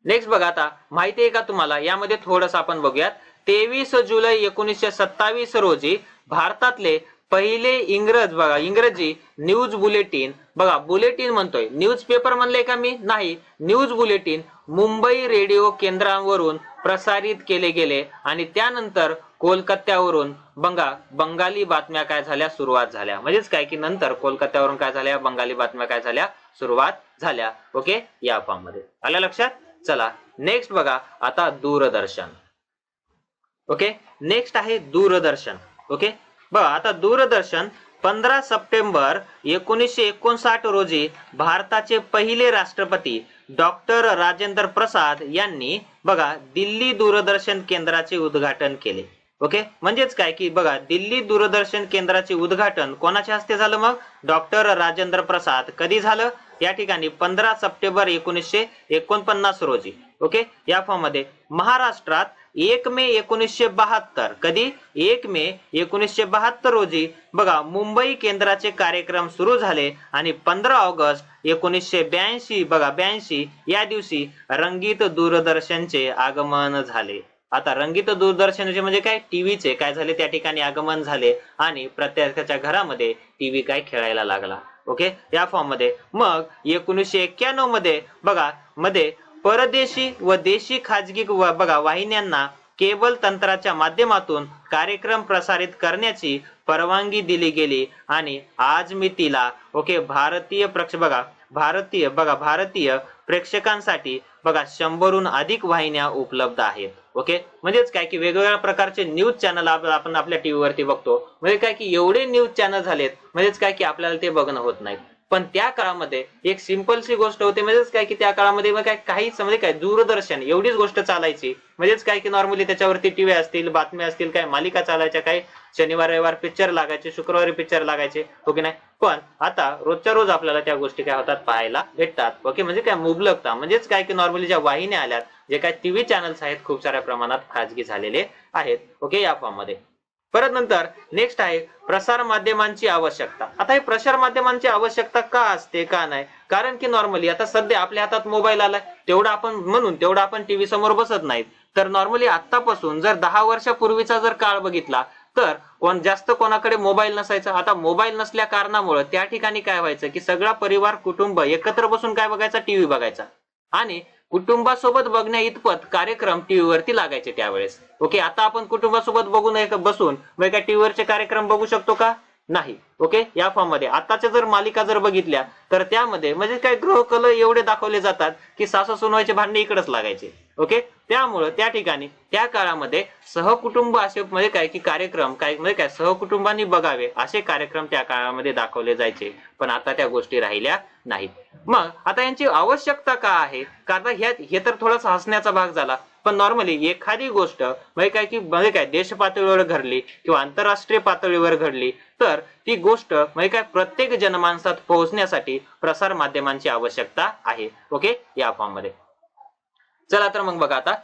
नेक्स्ट बघा, आता माहिती आहे का तुम्हाला, यामध्ये थोडस आपण बघूयात. 23 जुलै 1927 रोजी भारतातले पहिले इंग्रजी न्यूज बुलेटिन, बघा बुलेटिन म्हणतोय, न्यूज पेपर म्हणले का मी, नाही, न्यूज बुलेटिन मुंबई रेडिओ केंद्रावरून प्रसारित केले गेले आणि त्यानंतर कोलकात्यावरून बंगाली बातम्या काय झाल्या, सुरुवात झाल्या. म्हणजेच काय की नंतर कोलकात्यावरून काय झाल्या, बंगाली बातम्या काय झाल्या, सुरुवात झाल्या. ओके, या फॉर्म मध्ये आलं लक्षात. चला नेक्स्ट बघा, आता दूरदर्शन. ओके, नेक्स्ट आहे दूरदर्शन. ओके, बघा आता दूरदर्शन 15 सप्टेंबर 1959 रोजी भारताचे पहिले राष्ट्रपती डॉक्टर राजेंद्र प्रसाद यांनी बघा दिल्ली दूरदर्शन केंद्राचे उद्घाटन केले. ओके, म्हणजेच काय की बघा दिल्ली दूरदर्शन केंद्राचे उद्घाटन कोणाच्या हस्ते झालं, मग डॉक्टर राजेंद्र प्रसाद. कधी झालं, या ठिकाणी 15 सप्टेंबर 1949 रोजी. ओके, या फॉर्म मध्ये. महाराष्ट्रात 1 मे 1972, कधी, 1 मे 1972 रोजी बघा मुंबई केंद्राचे कार्यक्रम सुरू झाले आणि 15 ऑगस्ट 1982 बघा 82 या दिवशी रंगीत दूरदर्शनचे आगमन झाले. आता रंगीत दूरदर्शनचे म्हणजे काय, टीव्हीचे काय झाले, त्या ठिकाणी आगमन झाले आणि प्रत्येकाच्या घरामध्ये टीव्ही काय खेळायला लागला. ओके, या फॉर्म मध्ये. मग 1991 मध्ये बघा मध्ये परदेशी व देशी खाजगी बघा वाहिन्यांना केबल तंत्राच्या माध्यमातून कार्यक्रम प्रसारित करण्याची परवानगी दिली गेली आणि आज मी तिला ओके भारतीय प्रेक्षकांसाठी बघा 100हून अधिक वाहिन्या उपलब्ध आहेत. ओके, म्हणजेच काय की वेगवेगळ्या प्रकारचे न्यूज चॅनल आपण आपल्या टीव्हीवरती बघतो. म्हणजे काय की एवढे न्यूज चॅनल झालेत, म्हणजेच काय की आपल्याला ते बघणं होत नाही. पण त्या काळामध्ये एक सिंपलशी गोष्ट होती, म्हणजेच काय की त्या काळामध्ये मग काय काहीच म्हणजे काय दूरदर्शन एवढीच गोष्ट चालायची. म्हणजेच काय की नॉर्मली त्याच्यावरती टीव्ही असतील, बातम्या असतील, काय मालिका चालायच्या, काय शनिवार रविवार पिक्चर लागायचे, शुक्रवारी पिक्चर लागायचे. ओके नाही, पण आता रोजच्या रोज आपल्याला त्या गोष्टी काय होतात, पाहायला भेटतात. ओके, म्हणजे काय मुबलकता, म्हणजेच काय की नॉर्मली ज्या वाहिन्या आल्यात, जे काय टीव्ही चॅनल्स आहेत, खूप साऱ्या प्रमाणात खाजगी झालेले आहेत. ओके, या फॉर्म मध्ये. परत नंतर नेक्स्ट आहे प्रसार माध्यमांची आवश्यकता. आता हे प्रसार माध्यमांची आवश्यकता का असते, का नाही, कारण की नॉर्मली आता सध्या आपल्या हातात मोबाईल आलाय, तेवढा आपण टीव्ही समोर बसत नाहीत. तर नॉर्मली आतापासून जर 10 वर्षापूर्वीचा जर काळ बघितला तर जास्त कोणाकडे मोबाईल नसायचा. आता मोबाईल नसल्या कारणामुळे त्या ठिकाणी काय व्हायचं की सगळा परिवार कुटुंब एकत्र बसून काय बघायचा, टीव्ही बघायचा आणि कुटुंबासोबत बघण्या इतपत कार्यक्रम टीव्हीवरती लागायचे त्यावेळेस. ओके, आता आपण कुटुंबासोबत बसून मग काय टीव्हीवरचे कार्यक्रम बघू शकतो का, नाही. ओके, या फॉर्म मध्ये आताच्या जर मालिका जर बघितल्या तर त्यामध्ये म्हणजे काय गृहकल एवढे दाखवले जातात की सासू सुनवायचे भांडणे इकडेच लागायचे. ओके, त्यामुळे त्या ठिकाणी त्या काळामध्ये सहकुटुंब असे म्हणजे काय की कार्यक्रम काय म्हणजे काय सहकुटुंबांनी बघावे असे कार्यक्रम त्या काळामध्ये दाखवले जायचे. पण आता त्या गोष्टी राहिल्या नाहीत. मग आता यांची आवश्यकता का आहे, कारण हे तर थोडासा हसण्याचा भाग झाला, पण नॉर्मली एखादी गोष्ट म्हणजे काय देश पातळीवर घडली किंवा आंतरराष्ट्रीय पातळीवर घडली तर ती गोष्ट म्हणजे काय प्रत्येक जनमानसात पोहोचण्यासाठी प्रसार माध्यमांची आवश्यकता आहे. ओके, या फॉर्म मध्ये. चला तर मग बघा आता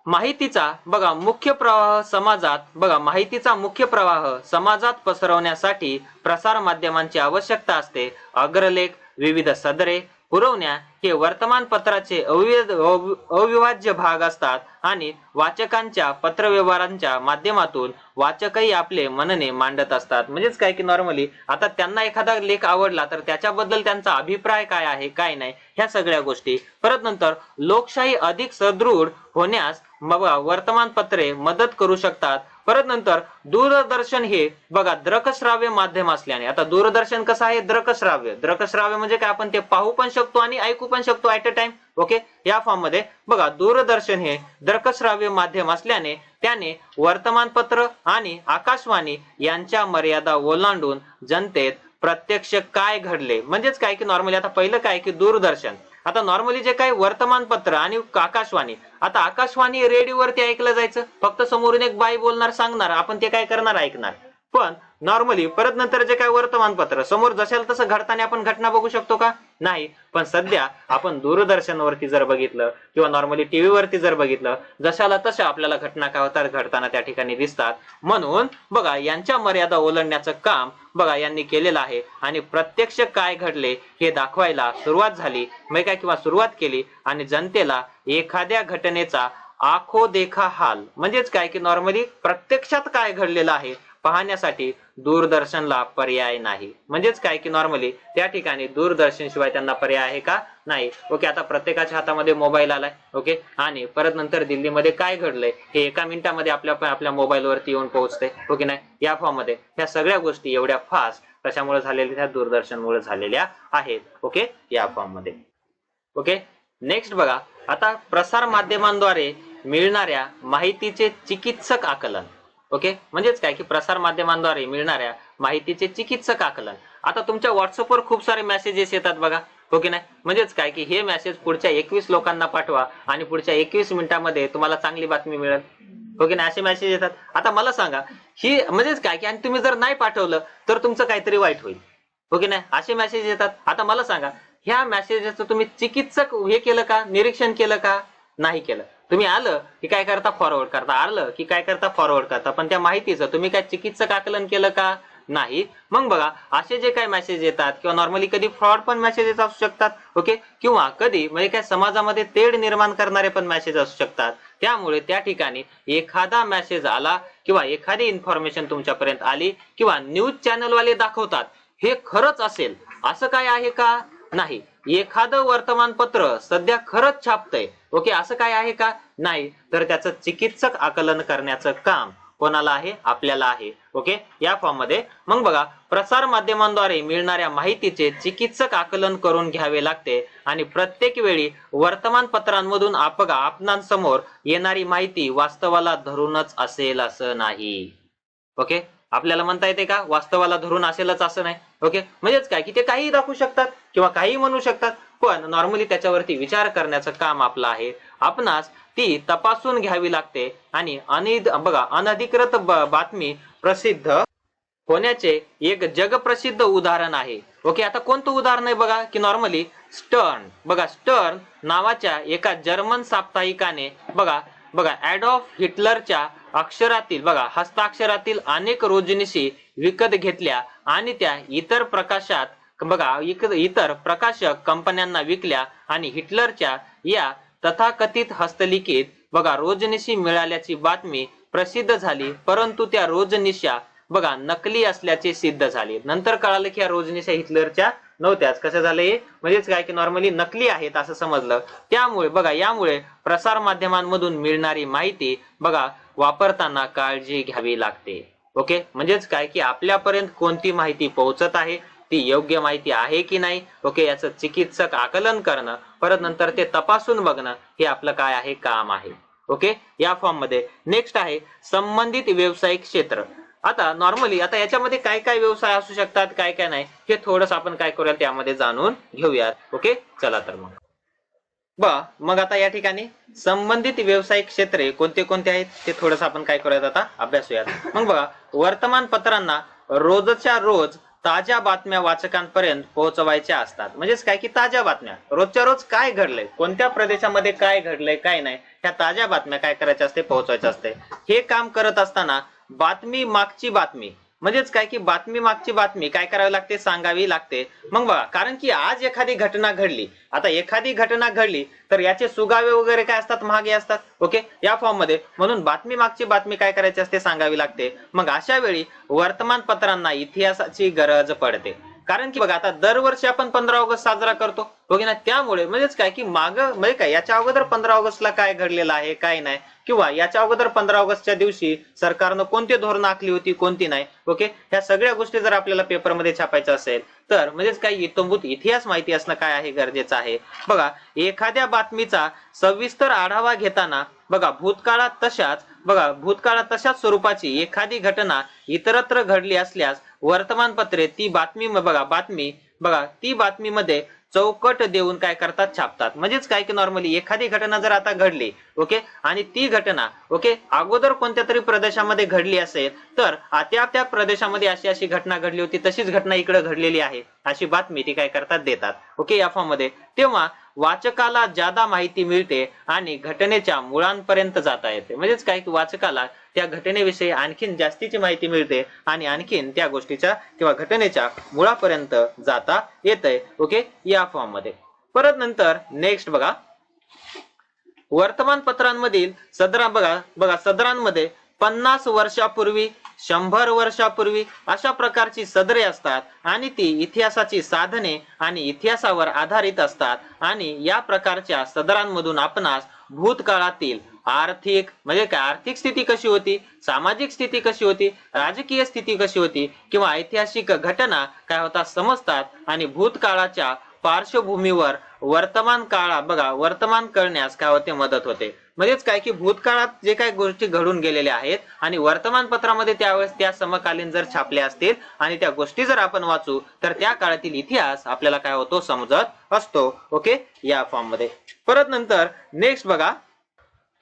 माहितीचा बघा मुख्य प्रवाह समाजात माहितीचा मुख्य प्रवाह समाजात पसरवण्यासाठी प्रसार माध्यमांची आवश्यकता असते. अग्रलेख, विविध सदरे पुरवण्या हे वर्तमानपत्राचे अविभाज्य भाग असतात आणि वाचकांच्या पत्रव्यवहारांच्या माध्यमातून वाचकही आपले म्हणणे मांडत असतात. म्हणजेच काय की नॉर्मली आता त्यांना एखादा लेख आवडला तर त्याच्याबद्दल त्यांचा अभिप्राय काय आहे काय नाही ह्या सगळ्या गोष्टी. परत नंतर लोकशाही अधिक सदृढ होण्यास वर्तमानपत्रे मदत करू शकतात. परत नंतर दूरदर्शन हे बघा दृकश्राव्य माध्यम असल्याने, आता दूरदर्शन कसं आहे दृकश्राव्य म्हणजे काय आपण ते पाहू पण शकतो आणि ऐकू पण शकतो ऍट अ टाइम. ओके, या फॉर्म मध्ये बघा दूरदर्शन हे दृकश्राव्य माध्यम असल्याने त्याने वर्तमानपत्र आणि आकाशवाणी यांच्या मर्यादा ओलांडून जनतेत प्रत्यक्ष काय घडले म्हणजेच काय की नॉर्मली आता पहिलं काय की दूरदर्शन, आता नॉर्मली जे काही वर्तमानपत्र आणि आकाशवाणी, आता आकाशवाणी रेडिओवरती ऐकलं जायचं, फक्त समोरून एक बाई बोलणार सांगणार आपण ते काय करणार ऐकणार. पण नॉर्मली परत नंतर जे काय वर्तमानपत्र समोर जशाला तसं घडताना आपण घटना बघू शकतो का? नाही. पण सध्या आपण दूरदर्शनवरती जर बघितलं किंवा नॉर्मली टीव्ही वरती जर बघितलं जशाला तशा आपल्याला घटना काय होतात घडताना त्या ठिकाणी दिसतात. म्हणून बघा यांच्या मर्यादा ओलांडण्याचं काम बघा यांनी केलेलं आहे आणि प्रत्यक्ष काय घडले हे दाखवायला सुरुवात झाली म्हणजे काय किंवा सुरुवात केली आणि जनतेला एखाद्या घटनेचा आखो देखा हाल म्हणजेच काय की नॉर्मली प्रत्यक्षात काय घडलेलं आहे पाहण्यासाठी दूरदर्शनला पर्याय नाही. म्हणजेच काय की नॉर्मली त्या ठिकाणी दूरदर्शन शिवाय त्यांना पर्याय आहे का? नाही. ओके, आता प्रत्येकाच्या हातामध्ये मोबाईल आलाय. ओके, आणि परत नंतर दिल्लीमध्ये काय घडलंय हे एका मिनिटामध्ये आपल्या मोबाईल वरती येऊन पोहोचते. ओके नाही, या फॉर्म मध्ये ह्या सगळ्या गोष्टी एवढ्या फास्ट कशामुळे झालेल्या त्या दूरदर्शनमुळे झालेल्या आहेत. ओके, या फॉर्म मध्ये. ओके, नेक्स्ट बघा आता प्रसार माध्यमांद्वारे मिळणाऱ्या माहितीचे चिकित्सक आकलन. ओके, म्हणजेच काय की प्रसार माध्यमांद्वारे मिळणाऱ्या माहितीचे चिकित्सक आकलन. आता तुमच्या व्हॉट्सअपवर खूप सारे मेसेजेस येतात बघा. ओके नाही, म्हणजेच काय की हे मेसेज पुढच्या 21 लोकांना पाठवा आणि पुढच्या 21 मिनिटांमध्ये तुम्हाला चांगली बातमी मिळेल. ओके नाही, असे मेसेज येतात. आता मला सांगा ही म्हणजेच काय की आणि तुम्ही जर नाही पाठवलं तर तुमचं काहीतरी वाईट होईल. ओके नाही, असे मेसेज येतात. आता मला सांगा ह्या मेसेजचं तुम्ही चिकित्सक हे केलं का, निरीक्षण केलं का? नाही केलं. तुम्ही आलं की काय करता फॉरवर्ड करता, आलं की काय करता फॉरवर्ड करता, पण त्या माहितीचं तुम्ही काय चिकित्सक आकलन केलं का? नाही. मग बघा असे जे काही मेसेज येतात किंवा नॉर्मली कधी फ्रॉड पण मेसेजेस असू शकतात. ओके, किंवा कधी म्हणजे काय समाजामध्ये तेढ निर्माण करणारे पण मेसेज असू शकतात. त्यामुळे त्या ठिकाणी एखादा मेसेज आला किंवा एखादी इन्फॉर्मेशन तुमच्यापर्यंत आली किंवा न्यूज चॅनल वाले दाखवतात हे खरंच असेल असं काय आहे का? नाही. एखादं वर्तमानपत्र सध्या खरंच छापतंय ओके असं काय आहे का? नाही. तर त्याचं चिकित्सक आकलन करण्याचं काम कोणाला आहे? आपल्याला आहे. ओके, या फॉर्म मध्ये. मग बघा प्रसार माध्यमांद्वारे मिळणाऱ्या माहितीचे चिकित्सक आकलन करून घ्यावे लागते आणि प्रत्येक वेळी वर्तमानपत्रांमधून आपणांसमोर येणारी माहिती वास्तवाला धरूनच असेल असं नाही. ओके, आपल्याला म्हणता येते का वास्तवाला धरून असेलच असं नाही. ओके, म्हणजेच काय की ते काही दाखवू शकतात किंवा काही म्हणू शकतात, पण नॉर्मली त्याच्यावरती विचार करण्याचं काम आपलं आहे. आपणास ती तपासून घ्यावी लागते आणि अनधिकृत बातमी प्रसिद्ध होण्याचे एक जगप्रसिद्ध उदाहरण आहे. ओके, आता कोणतं उदाहरण आहे बघा की नॉर्मली स्टर्न नावाच्या एका जर्मन साप्ताहिकाने ऍडॉल्फ हिटलरच्या हस्ताक्षरातील अनेक रोजनिशी विकत घेतल्या आणि त्या इतर प्रकाशक कंपन्यांना विकल्या आणि हिटलरच्या या तथाकथित हस्तलिखित रोजनिशी मिळाल्याची बातमी प्रसिद्ध झाली. परंतु त्या रोजनिशा नकली असल्याचे सिद्ध झाले. नंतर कळालं की या रोजनिशा हिटलरच्या नव्हत्याच. कसं झालंय म्हणजेच काय की नॉर्मली नकली आहेत असं समजलं. त्यामुळे यामुळे प्रसार माध्यमांमधून मिळणारी माहिती वापरताना काळजी घ्यावी लागते. ओके, म्हणजेच काय की आपल्यापर्यंत कोणती माहिती पोहोचत आहे ती योग्य माहिती आहे की नाही. ओके, याचं चिकित्सक आकलन करणं परत नंतर ते तपासून बघणं हे आपलं काय आहे काम आहे. ओके, या फॉर्म मध्ये. नेक्स्ट आहे संबंधित व्यावसायिक क्षेत्र. आता नॉर्मली याच्यामध्ये काय काय व्यवसाय असू शकतात काय काय नाही हे थोडंसं आपण काय करूया त्यामध्ये जाणून घेऊयात. ओके, चला तर मग बघा मग आता या ठिकाणी संबंधित व्यावसायिक क्षेत्रे कोणते कोणते आहेत ते थोडंसं आपण काय करूयात आता अभ्यासूयात। मग बघा वर्तमानपत्रांना रोजच्या रोज ताज्या बातम्या वाचकांपर्यंत पोहोचवायच्या असतात। म्हणजेच काय की ताज्या बातम्या रोजच्या रोज काय घडलंय, कोणत्या प्रदेशामध्ये काय घडलंय काय नाही, ह्या ताज्या बातम्या काय करायच्या असते, पोहोचवायच्या असते। हे काम करत असताना बातमी मागची बातमी म्हणजेच काय की बातमी मागची बातमी काय करावी लागते, सांगावी लागते। मग बघा कारण की आज एखादी घटना घडली, आता एखादी घटना घडली तर याचे सुगावे वगैरे काय असतात, मागे असतात, ओके या फॉर्म मध्ये, म्हणून बातमी मागची बातमी काय करायची असते, सांगावी लागते। मग अशा वेळी वर्तमानपत्रांना इतिहासाची गरज पडते। कारण की बघा आता दरवर्षी आपण 15 ऑगस्ट साजरा करतो हो की ना, त्यामुळे म्हणजेच काय की माग म्हणजे काय याच्या अगोदर 15 ऑगस्टला काय घडलेलं आहे काय नाही, किंवा याच्या अगोदर 15 ऑगस्टच्या दिवशी सरकारनं कोणती धोरणं आखली होती कोणती नाही, ओके ह्या सगळ्या गोष्टी जर आपल्याला पेपरमध्ये छापायचं असेल तर म्हणजेच काय इत्थंभूत इतिहास माहिती असणं काय आहे, गरजेचं आहे। बघा एखाद्या बातमीचा सविस्तर आढावा घेताना बघा भूतकाळात तशाच स्वरूपाची एखादी घटना इतरत्र घडली असल्यास वर्तमानपत्रे ती बातमी ती बातमीमध्ये चौकट देऊन काय करतात, छापतात। म्हणजेच काय की नॉर्मली एखादी घटना जर आता घडली ओके आणि ती घटना ओके अगोदर कोणत्या तरी प्रदेशामध्ये घडली असेल तर त्या प्रदेशामध्ये अशी अशी घटना घडली होती, तशीच घटना इकडे घडलेली आहे अशी बातमी ती काय करतात, देतात, ओके या फॉर्म मध्ये। तेव्हा वाचकाला ज्यादा माहिती मिळते आणि घटनेच्या मुळांपर्यंत जाता येते। म्हणजेच काय की वाचकाला त्या घटनेविषयी आणखीन जास्तीची माहिती मिळते आणि आणखीन त्या गोष्टीच्या किंवा घटनेच्या मुळापर्यंत जाता येते, ओके या फॉर्म मध्ये। परत नंतर नेक्स्ट बघा वर्तमानपत्रांमधील सदरांमध्ये 50 वर्षापूर्वी 100 वर्षापूर्वी अशा प्रकारची सदरे असतात आणि ती इतिहासाची साधने आणि इतिहासावर आधारित असतात। आणि या प्रकारच्या सदरांमधून आपणास भूतकाळातील आर्थिक स्थिती कशी होती, सामाजिक स्थिती कशी होती, राजकीय स्थिती कशी होती किंवा ऐतिहासिक घटना काय होतात समजतात आणि भूतकाळाच्या पार्श्वभूमीवर वर्तमान करण्यास काय होते, मदत होते। म्हणजेच काय की भूतकाळात जे काही गोष्टी घडून गेलेल्या आहेत आणि वर्तमानपत्रामध्ये त्यावेळेस त्या समकालीन जर छापल्या असतील आणि त्या गोष्टी जर आपण वाचू तर त्या काळातील इतिहास आपल्याला काय होतो, समजत असतो, ओके या फॉर्म मध्ये। परत नंतर नेक्स्ट बघा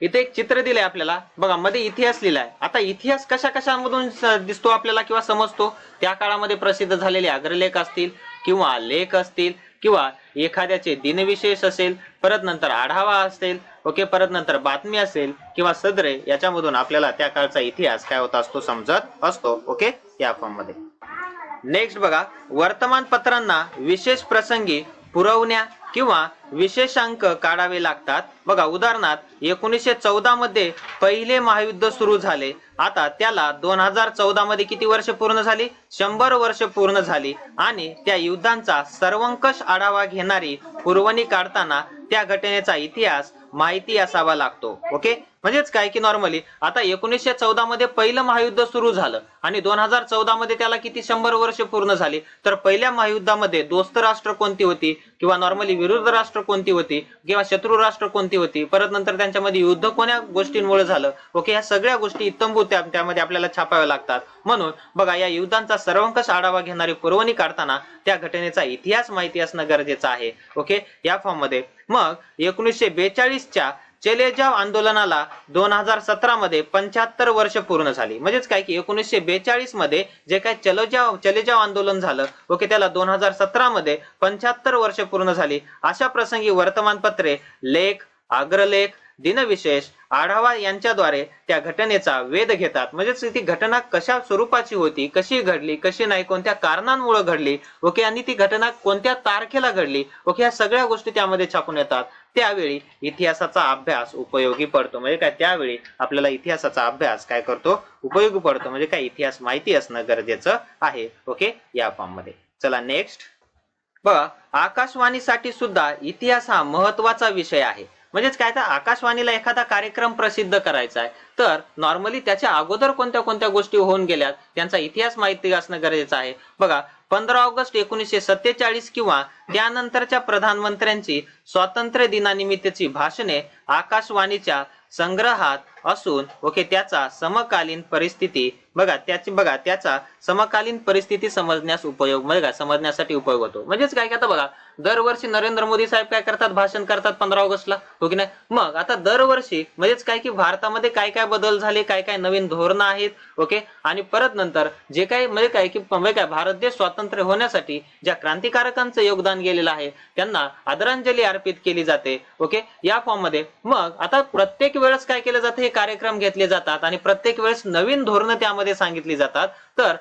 इथे एक चित्र दिलंय आपल्याला, बघा मध्ये इतिहास लिहिलाय। आता इतिहास कशामधून दिसतो आपल्याला किंवा समजतो, त्या काळामध्ये प्रसिद्ध झालेले अग्रलेख असतील किंवा लेख असतील किंवा एखाद्याचे दिनविशेष असेल, परत नंतर आढावा असेल, ओके परत नंतर बातमी असेल किंवा सदरे, याच्यामधून आपल्याला त्या काळचा इतिहास काय होत असतो, समजत असतो, ओके या फॉर्म मध्ये। नेक्स्ट बघा वर्तमानपत्रांना विशेष प्रसंगी पुरवण्या किंवा विशेषांक काढावे लागतात। बघा उदाहरणार्थ 1914 मध्ये पहिले महायुद्ध सुरू झाले, आता त्याला 2014 मध्ये किती वर्ष पूर्ण झाली, 100 वर्ष पूर्ण झाली आणि त्या युद्धांचा सर्वंकष आढावा घेणारी पुरवणी काढताना त्या घटनेचा इतिहास माहिती असावा लागतो, ओके म्हणजेच काय की नॉर्मली आता 1914 मध्ये पहिलं महायुद्ध सुरू झालं आणि 2014 मध्ये त्याला किती 100 वर्ष पूर्ण झाली, तर पहिल्या महायुद्धामध्ये दोस्त राष्ट्र कोणती होती किंवा नॉर्मली विरुद्ध राष्ट्र कोणती होती किंवा शत्रू राष्ट्र कोणती होती, परत नंतर त्यांच्यामध्ये युद्ध कोण्या गोष्टींमुळे झालं, ओके ह्या सगळ्या गोष्टी इत्थंभूत त्यामध्ये आपल्याला छापाव्या लागतात। म्हणून बघा या युद्धांचा सर्वंकष आढावा घेणारी पुरवणी काढताना त्या घटनेचा इतिहास माहिती असणं गरजेचं आहे, ओके या फॉर्म मध्ये। मग 1942च्या चले जाव आंदोलनाला 2017 मध्ये 75 वर्ष पूर्ण झाली। म्हणजेच काय की 1942 मध्ये जे काय चले जाव आंदोलन झालं, ओके त्याला 2017 मध्ये 75 वर्ष पूर्ण झाली। अशा प्रसंगी वर्तमानपत्रे लेख, अग्रलेख, दिनविशेष, आढावा यांच्याद्वारे त्या घटनेचा वेध घेतात। म्हणजेच ती घटना कशा स्वरूपाची होती, कशी घडली, कशी नाही, कोणत्या कारणांमुळे घडली, ओके आणि ती घटना कोणत्या तारखेला घडली, ओके या सगळ्या गोष्टी त्यामध्ये छापून येतात। त्यावेळी इतिहासाचा अभ्यास उपयोगी पडतो। म्हणजे काय त्यावेळी आपल्याला इतिहासाचा अभ्यास काय करतो, उपयोगी पडतो। म्हणजे काय इतिहास माहिती असणं गरजेचं आहे, ओके या फॉर्म मध्ये। चला नेक्स्ट बघा आकाशवाणीसाठी सुद्धा इतिहास हा महत्वाचा विषय आहे। म्हणजेच काय तर आकाशवाणीला एखादा कार्यक्रम प्रसिद्ध करायचा आहे तर नॉर्मली त्याच्या अगोदर कोणत्या गोष्टी होऊन गेल्यात त्यांचा इतिहास माहिती असणं गरजेचं आहे. बघा 15 ऑगस्ट 1947 किंवा त्यानंतरच्या प्रधानमंत्र्यांची स्वातंत्र्य दिनानिमित्तची भाषणे आकाशवाणीच्या संग्रहात असून ओके त्याचा समकालीन परिस्थिती त्याचा समकालीन परिस्थिती समजण्यासाठी उपयोग होतो. म्हणजेच काय आता बघा दरवर्षी नरेंद्र मोदी साहेब काय करतात, भाषण करतात 15 ऑगस्टला, हो की नाही. मग आता दरवर्षी म्हणजेच काय की भारतामध्ये काय काय बदल झाले, काय काय नवीन धोरणं आहेत, ओके. आणि परत नंतर जे काही भारत देश स्वातंत्र्य होण्यासाठी ज्या क्रांतिकारकांचं योगदान गेलेलं आहे त्यांना आदरांजली अर्पित केली जाते, ओके. या फॉर्म मध्ये मग आता प्रत्येक वेळेस काय केलं जातं, हे कार्यक्रम घेतले जातात आणि प्रत्येक वेळेस नवीन धोरणं त्यामध्ये सांगितली जातात. तर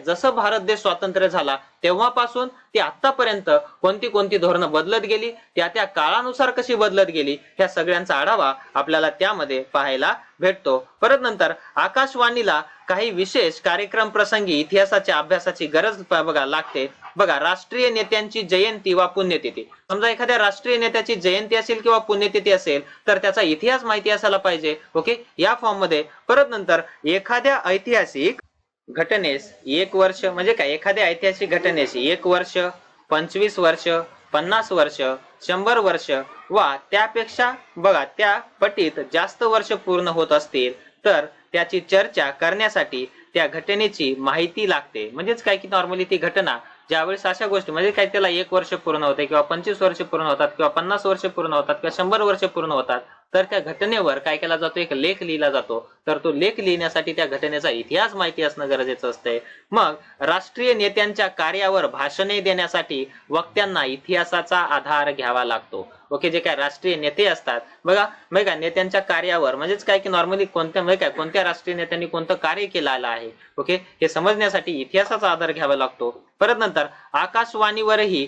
जसं भारत देश स्वातंत्र्य झाला तेव्हापासून ते आतापर्यंत कोणती कोणती धोरणं बदलत गेली, त्या काळानुसार कशी बदलत गेली, ह्या सगळ्यांचा आढावा आपल्याला त्यामध्ये पाहायला भेटतो. परत नंतर आकाशवाणीला काही विशेष कार्यक्रम प्रसंगी इतिहासाच्या अभ्यासाची गरज लागते. बघा राष्ट्रीय नेत्यांची जयंती वा पुण्यतिथी, समजा एखाद्या राष्ट्रीय नेत्याची जयंती असेल किंवा पुण्यतिथी असेल तर त्याचा इतिहास माहिती असायला पाहिजे, ओके. या फॉर्म मध्ये परत नंतर एखाद्या ऐतिहासिक घटनेस 1 वर्ष एखाद्या ऐतिहासिक घटनेशी 1 वर्ष, 25 वर्ष, 50 वर्ष, 100 वर्ष वा त्यापेक्षा त्या पटीत जास्त वर्ष पूर्ण होत असतील तर त्याची चर्चा करण्यासाठी त्या घटनेची माहिती लागते. म्हणजेच काय की नॉर्मली ती घटना ज्यावेळेस अशा गोष्टी त्याला 1 वर्ष पूर्ण होते किंवा 25 वर्ष पूर्ण होतात किंवा 50 वर्ष पूर्ण होतात किंवा 100 वर्ष पूर्ण होतात तर त्या घटनेवर काय केला जातो, एक लेख लिहिला जातो. तर तो लेख लिहिण्यासाठी त्या घटनेचा इतिहास माहिती असणं गरजेचं असते. मग राष्ट्रीय नेत्यांच्या कार्यावर भाषणे देण्यासाठी वक्त्यांना इतिहासाचा आधार घ्यावा लागतो, ओके. जे काय राष्ट्रीय नेते असतात नेत्यांच्या कार्यावर म्हणजेच काय की नॉर्मली कोणत्या राष्ट्रीय नेत्यांनी कोणतं कार्य केलेलं आहे, ओके, हे समजण्यासाठी इतिहासाचा आधार घ्यावा लागतो. परत नंतर आकाशवाणीवरही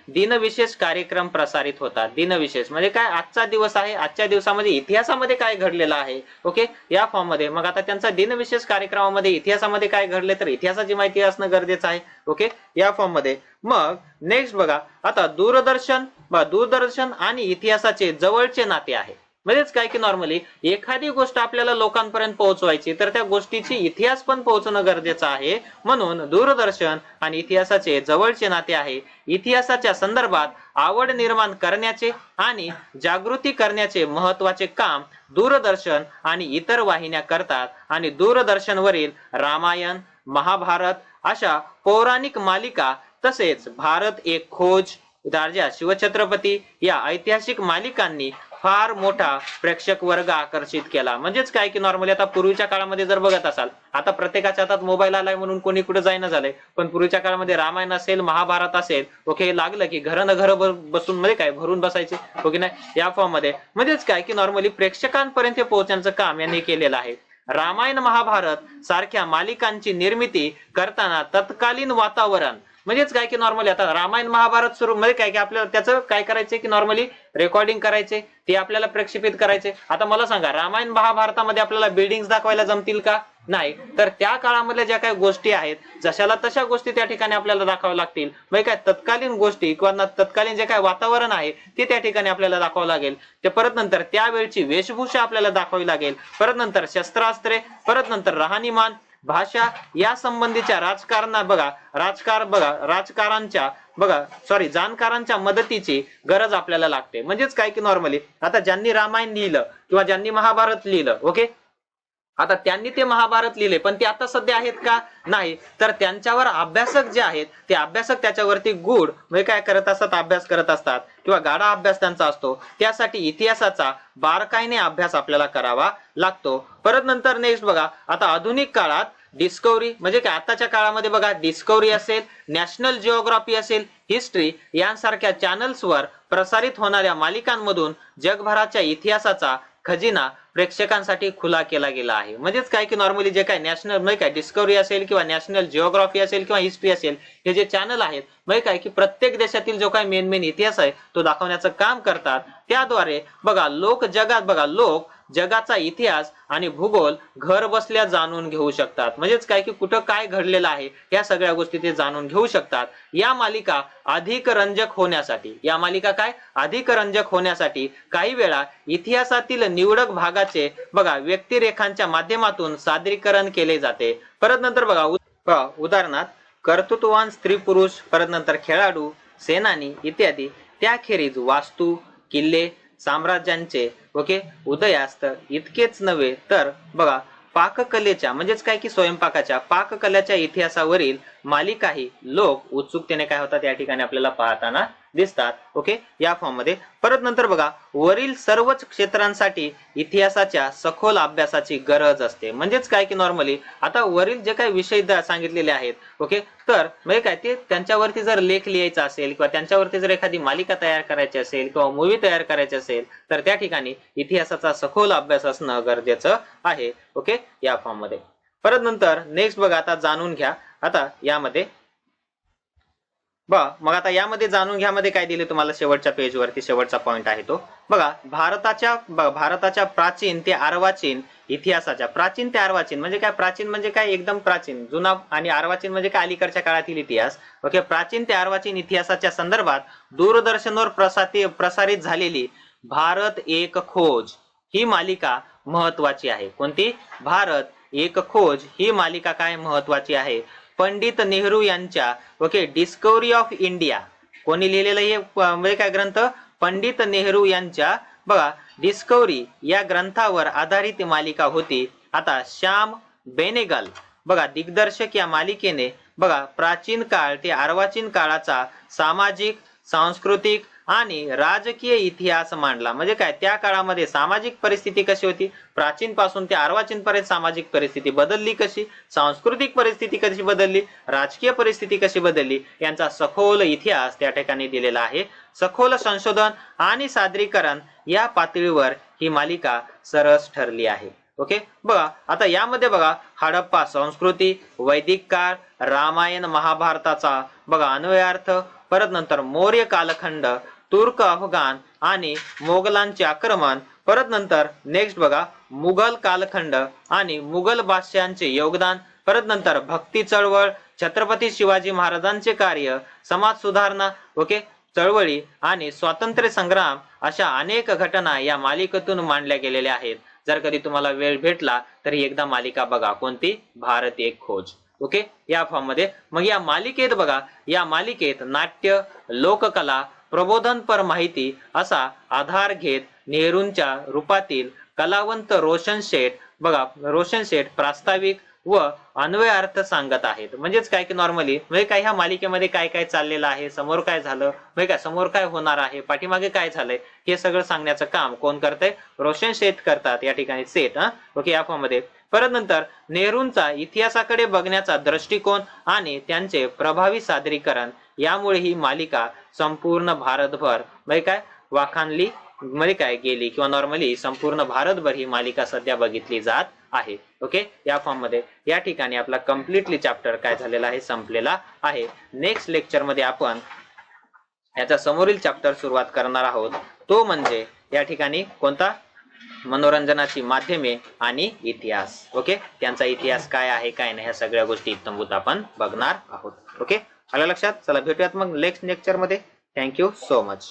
दिनविशेष कार्यक्रम प्रसारित होतात. दिनविशेष आजचा दिवस आहे, आजच्या दिवसामध्ये इतिहासामध्ये काय घडलेलं आहे, ओके. या फॉर्म मध्ये मग आता त्यांचा दिनविशेष कार्यक्रमामध्ये इतिहासामध्ये काय घडले तर इतिहासाची माहिती असणं गरजेचं आहे, ओके. या फॉर्म मध्ये मग नेक्स्ट आता दूरदर्शन आणि इतिहासाचे जवळचे नाते आहे. म्हणजेच काय की नॉर्मली एखादी गोष्ट आपल्याला लोकांपर्यंत पोहोचवायची तर त्या गोष्टीची इतिहास पण पोहोचणं गरजेचं आहे. म्हणून दूरदर्शन आणि इतिहासाचे जवळचे नाते आहे. इतिहासाच्या संदर्भात आवड निर्माण करण्याचे आणि जागृती करण्याचे महत्वाचे काम दूरदर्शन आणि इतर वाहिन्या करतात आणि दूरदर्शनवरील रामायण, महाभारत अशा पौराणिक मालिका तसेच भारत एक खोज, राजा शिवछत्रपती या ऐतिहासिक मालिकांनी फार मोठा प्रेक्षक वर्ग आकर्षित केला. म्हणजेच काय की नॉर्मली आता पूर्वीच्या काळामध्ये जर बघत असाल, आता प्रत्येकाच्या हातात मोबाईल आलाय म्हणून कोणी कुठे जाईना झालंय, पण पूर्वीच्या काळामध्ये रामायण असेल, महाभारत असेल, ओके, लागलं की घर बसून भरून बसायचे, ओके नाही. या फॉर्म मध्ये म्हणजेच काय की नॉर्मली प्रेक्षकांपर्यंत पोहोचण्याचं काम यांनी केलेलं आहे. रामायण महाभारत सारख्या मालिकांची निर्मिती करताना तत्कालीन वातावरण म्हणजेच काय की नॉर्मली आता रामायण महाभारत सुरू की आपल्याला त्याचं काय करायचंय की नॉर्मली रेकॉर्डिंग करायचे, ते आपल्याला प्रक्षेपित करायचे. आता मला सांगा रामायण महाभारतामध्ये आपल्याला बिल्डिंग्स दाखवायला जमतील का? नाही. तर त्या काळामधल्या ज्या काही गोष्टी आहेत जशाला तशा गोष्टी त्या ठिकाणी आपल्याला दाखवाव्या लागतील. तत्कालीन गोष्टी किंवा तत्कालीन जे काय वातावरण आहे ते त्या ठिकाणी आपल्याला दाखवावं लागेल. ते परत नंतर त्यावेळची वेशभूषा आपल्याला दाखवावी लागेल. परत नंतर शस्त्रास्त्रे, परत नंतर राहणीमान, भाषा या संबंधीच्या जाणकारांच्या मदतीची गरज आपल्याला लागते. म्हणजेच काय की नॉर्मली आता ज्यांनी रामायण लिहिलं किंवा ज्यांनी महाभारत लिहिलं, ओके, आता त्यांनी ते महाभारत लिहिले पण ते आता सध्या आहेत का? नाही. तर त्यांच्यावर अभ्यासक जे आहेत ते अभ्यासक त्याच्यावरती गूढ काय करत असतात, अभ्यास करत असतात किंवा गाढा अभ्यास त्यांचा असतो. त्यासाठी इतिहासाचा बारकाईने अभ्यास आपल्याला करावा लागतो. परत नंतर नेक्स्ट आता आधुनिक काळात डिस्कवरी आताच्या काळामध्ये डिस्कवरी असेल, नॅशनल जिओग्राफी असेल, हिस्ट्री यांसारख्या चॅनल्सवर प्रसारित होणाऱ्या मालिकांमधून जगभराच्या इतिहासाचा खजिना प्रेक्षकांसाठी खुला केला गेला आहे. म्हणजेच काय की नॉर्मली जे काय नॅशनल डिस्कवरी असेल किंवा नॅशनल जिओग्राफी असेल किंवा हिस्ट्री असेल, हे जे चॅनल आहेत की प्रत्येक देशातील जो काही मेन इतिहास आहे तो दाखवण्याचं काम करतात. त्याद्वारे लोक जगाचा इतिहास आणि भूगोल घर बसल्या जाणून घेऊ शकतात. म्हणजेच काय की कुठं काय घडलेलं आहे या सगळ्या गोष्टी ते जाणून घेऊ शकतात. या मालिका अधिक रंजक होण्यासाठी काही वेळा इतिहासातील निवडक भागाचे बघा व्यक्तिरेखांच्या माध्यमातून सादरीकरण केले जाते. परत नंतर बघा उदाहरणार्थ कर्तृत्ववान स्त्री पुरुष, परत नंतर खेळाडू, सेनानी इत्यादी. त्याखेरीज वास्तू, किल्ले, साम्राज्यांचे उदयास्त इतकेच नव्हे तर बघा पाककलेच्या म्हणजेच काय की स्वयंपाकाच्या पाककलेच्या इतिहासावरील मालिकाही लोक उत्सुकतेने काय होतात या ठिकाणी आपल्याला पाहताना दिसतात. या फॉर्म मध्ये. परत नंतर बघा वरील सर्वच क्षेत्रांसाठी इतिहासाच्या सखोल अभ्यासाची गरज असते. म्हणजेच काय की नॉर्मली आता वरील जे काही विषय सांगितलेले आहेत तर म्हणजे काय ते त्यांच्यावरती जर लेख लिहायचा असेल किंवा त्यांच्यावरती जर एखादी मालिका तयार करायची असेल किंवा मूवी तयार करायची असेल तर त्या ठिकाणी इतिहासाचा सखोल अभ्यास असणं गरजेचं आहे. या फॉर्म मध्ये. परत नंतर नेक्स्ट बघा आता जाणून घ्या. आता यामध्ये मग आता यामध्ये जाणून घ्या मध्ये काय दिले तुम्हाला शेवटच्या पेजवरती शेवटचा पॉइंट आहे तो बघा भारताच्या प्राचीन ते अर्वाचीन इतिहासाच्या प्राचीन ते अर्वाचीन म्हणजे काय प्राचीन म्हणजे काय एकदम प्राचीन जुना आणि अर्वाचीन म्हणजे काय अलीकडच्या काळातील इतिहास. प्राचीन ते अर्वाचीन इतिहासाच्या संदर्भात दूरदर्शनवर प्रसारित झालेली भारत एक खोज ही मालिका महत्वाची आहे. कोणती? भारत एक खोज ही मालिका काय महत्वाची आहे. पंडित नेहरू यांच्या डिस्कवरी ऑफ इंडिया कोणी लिहिलेलं हे म्हणजे काय ग्रंथ? पंडित नेहरू यांच्या बघा डिस्कवरी या ग्रंथावर आधारित मालिका होती. आता श्याम बेनेगल बघा दिग्दर्शक या मालिकेने बघा प्राचीन काळ ते अर्वाचीन काळाचा सामाजिक, सांस्कृतिक आणि राजकीय इतिहास मांडला. म्हणजे काय त्या काळामध्ये सामाजिक परिस्थिती कशी होती, प्राचीन पासून ते अर्वाचीन पर्यंत सामाजिक परिस्थिती बदलली कशी, सांस्कृतिक परिस्थिती कशी बदलली, राजकीय परिस्थिती कशी बदलली यांचा सखोल इतिहास त्या ठिकाणी दिलेला आहे. सखोल संशोधन आणि सादरीकरण या पातळीवर ही मालिका सरस ठरली आहे. बघा आता यामध्ये बघा हडप्पा संस्कृती, वैदिक काळ, रामायण महाभारताचा बघा अन्वयार्थ, परत नंतर मौर्य कालखंड, तुर्क अफगाण आणि मोगलांचे आक्रमण, परत नंतर नेक्स्ट बघा मुघल कालखंड आणि मुघल बादशहांचे योगदान, परत नंतर भक्ती चळवळ, छत्रपती शिवाजी महाराजांचे कार्य, समाज सुधारणा चळवळी आणि स्वातंत्र्य संग्राम अशा अनेक घटना या मालिकेतून मांडल्या गेलेल्या आहेत. जर कधी तुम्हाला वेळ भेटला तर एकदा मालिका बघा. कोणती? भारत एक खोज. या फॉर्म मध्ये. मग या मालिकेत बघा या मालिकेत नाट्य, लोककला, प्रबोधनपर माहिती असा आधार घेत नेहरूंच्या रूपातील कलावंत रोशन शेठ प्रास्ताविक व अन्वयार्थ सांगत आहेत. म्हणजेच काय की नॉर्मली म्हणजे काय ह्या मालिकेमध्ये काय काय चाललेलं आहे, समोर काय झालं, म्हणजे काय समोर काय होणार आहे, पाठीमागे काय झालंय हे सगळं सांगण्याचं काम कोण करतंय? रोशन शेठ करतात या ठिकाणी. या फॉर्म मध्ये. परत नंतर नेहरूंचा इतिहासाकडे बघण्याचा दृष्टिकोन आणि त्यांचे प्रभावी सादरीकरण यामुळे ही मालिका संपूर्ण भारतभर म्हणजे काय वाखाणली म्हणजे काय गेली किंवा नॉर्मली संपूर्ण भारतभर ही मालिका सध्या बघितली जात आहे. या फॉर्म मध्ये. या ठिकाणी आपला कम्प्लिटली चॅप्टर काय झालेला आहे? संपलेला आहे. नेक्स्ट लेक्चर मध्ये आपण याचा समोरील चॅप्टर सुरुवात करणार आहोत. तो म्हणजे या ठिकाणी कोणता? मनोरंजनाची माध्यमे आणि इतिहास. त्यांचा इतिहास काय आहे काय नाही ह्या सगळ्या गोष्टी इत्थंभूत आपण बघणार आहोत. आलं लक्षात? चला भेटूयात मग नेक्स्ट लेक्चर मध्ये. Thank you so much.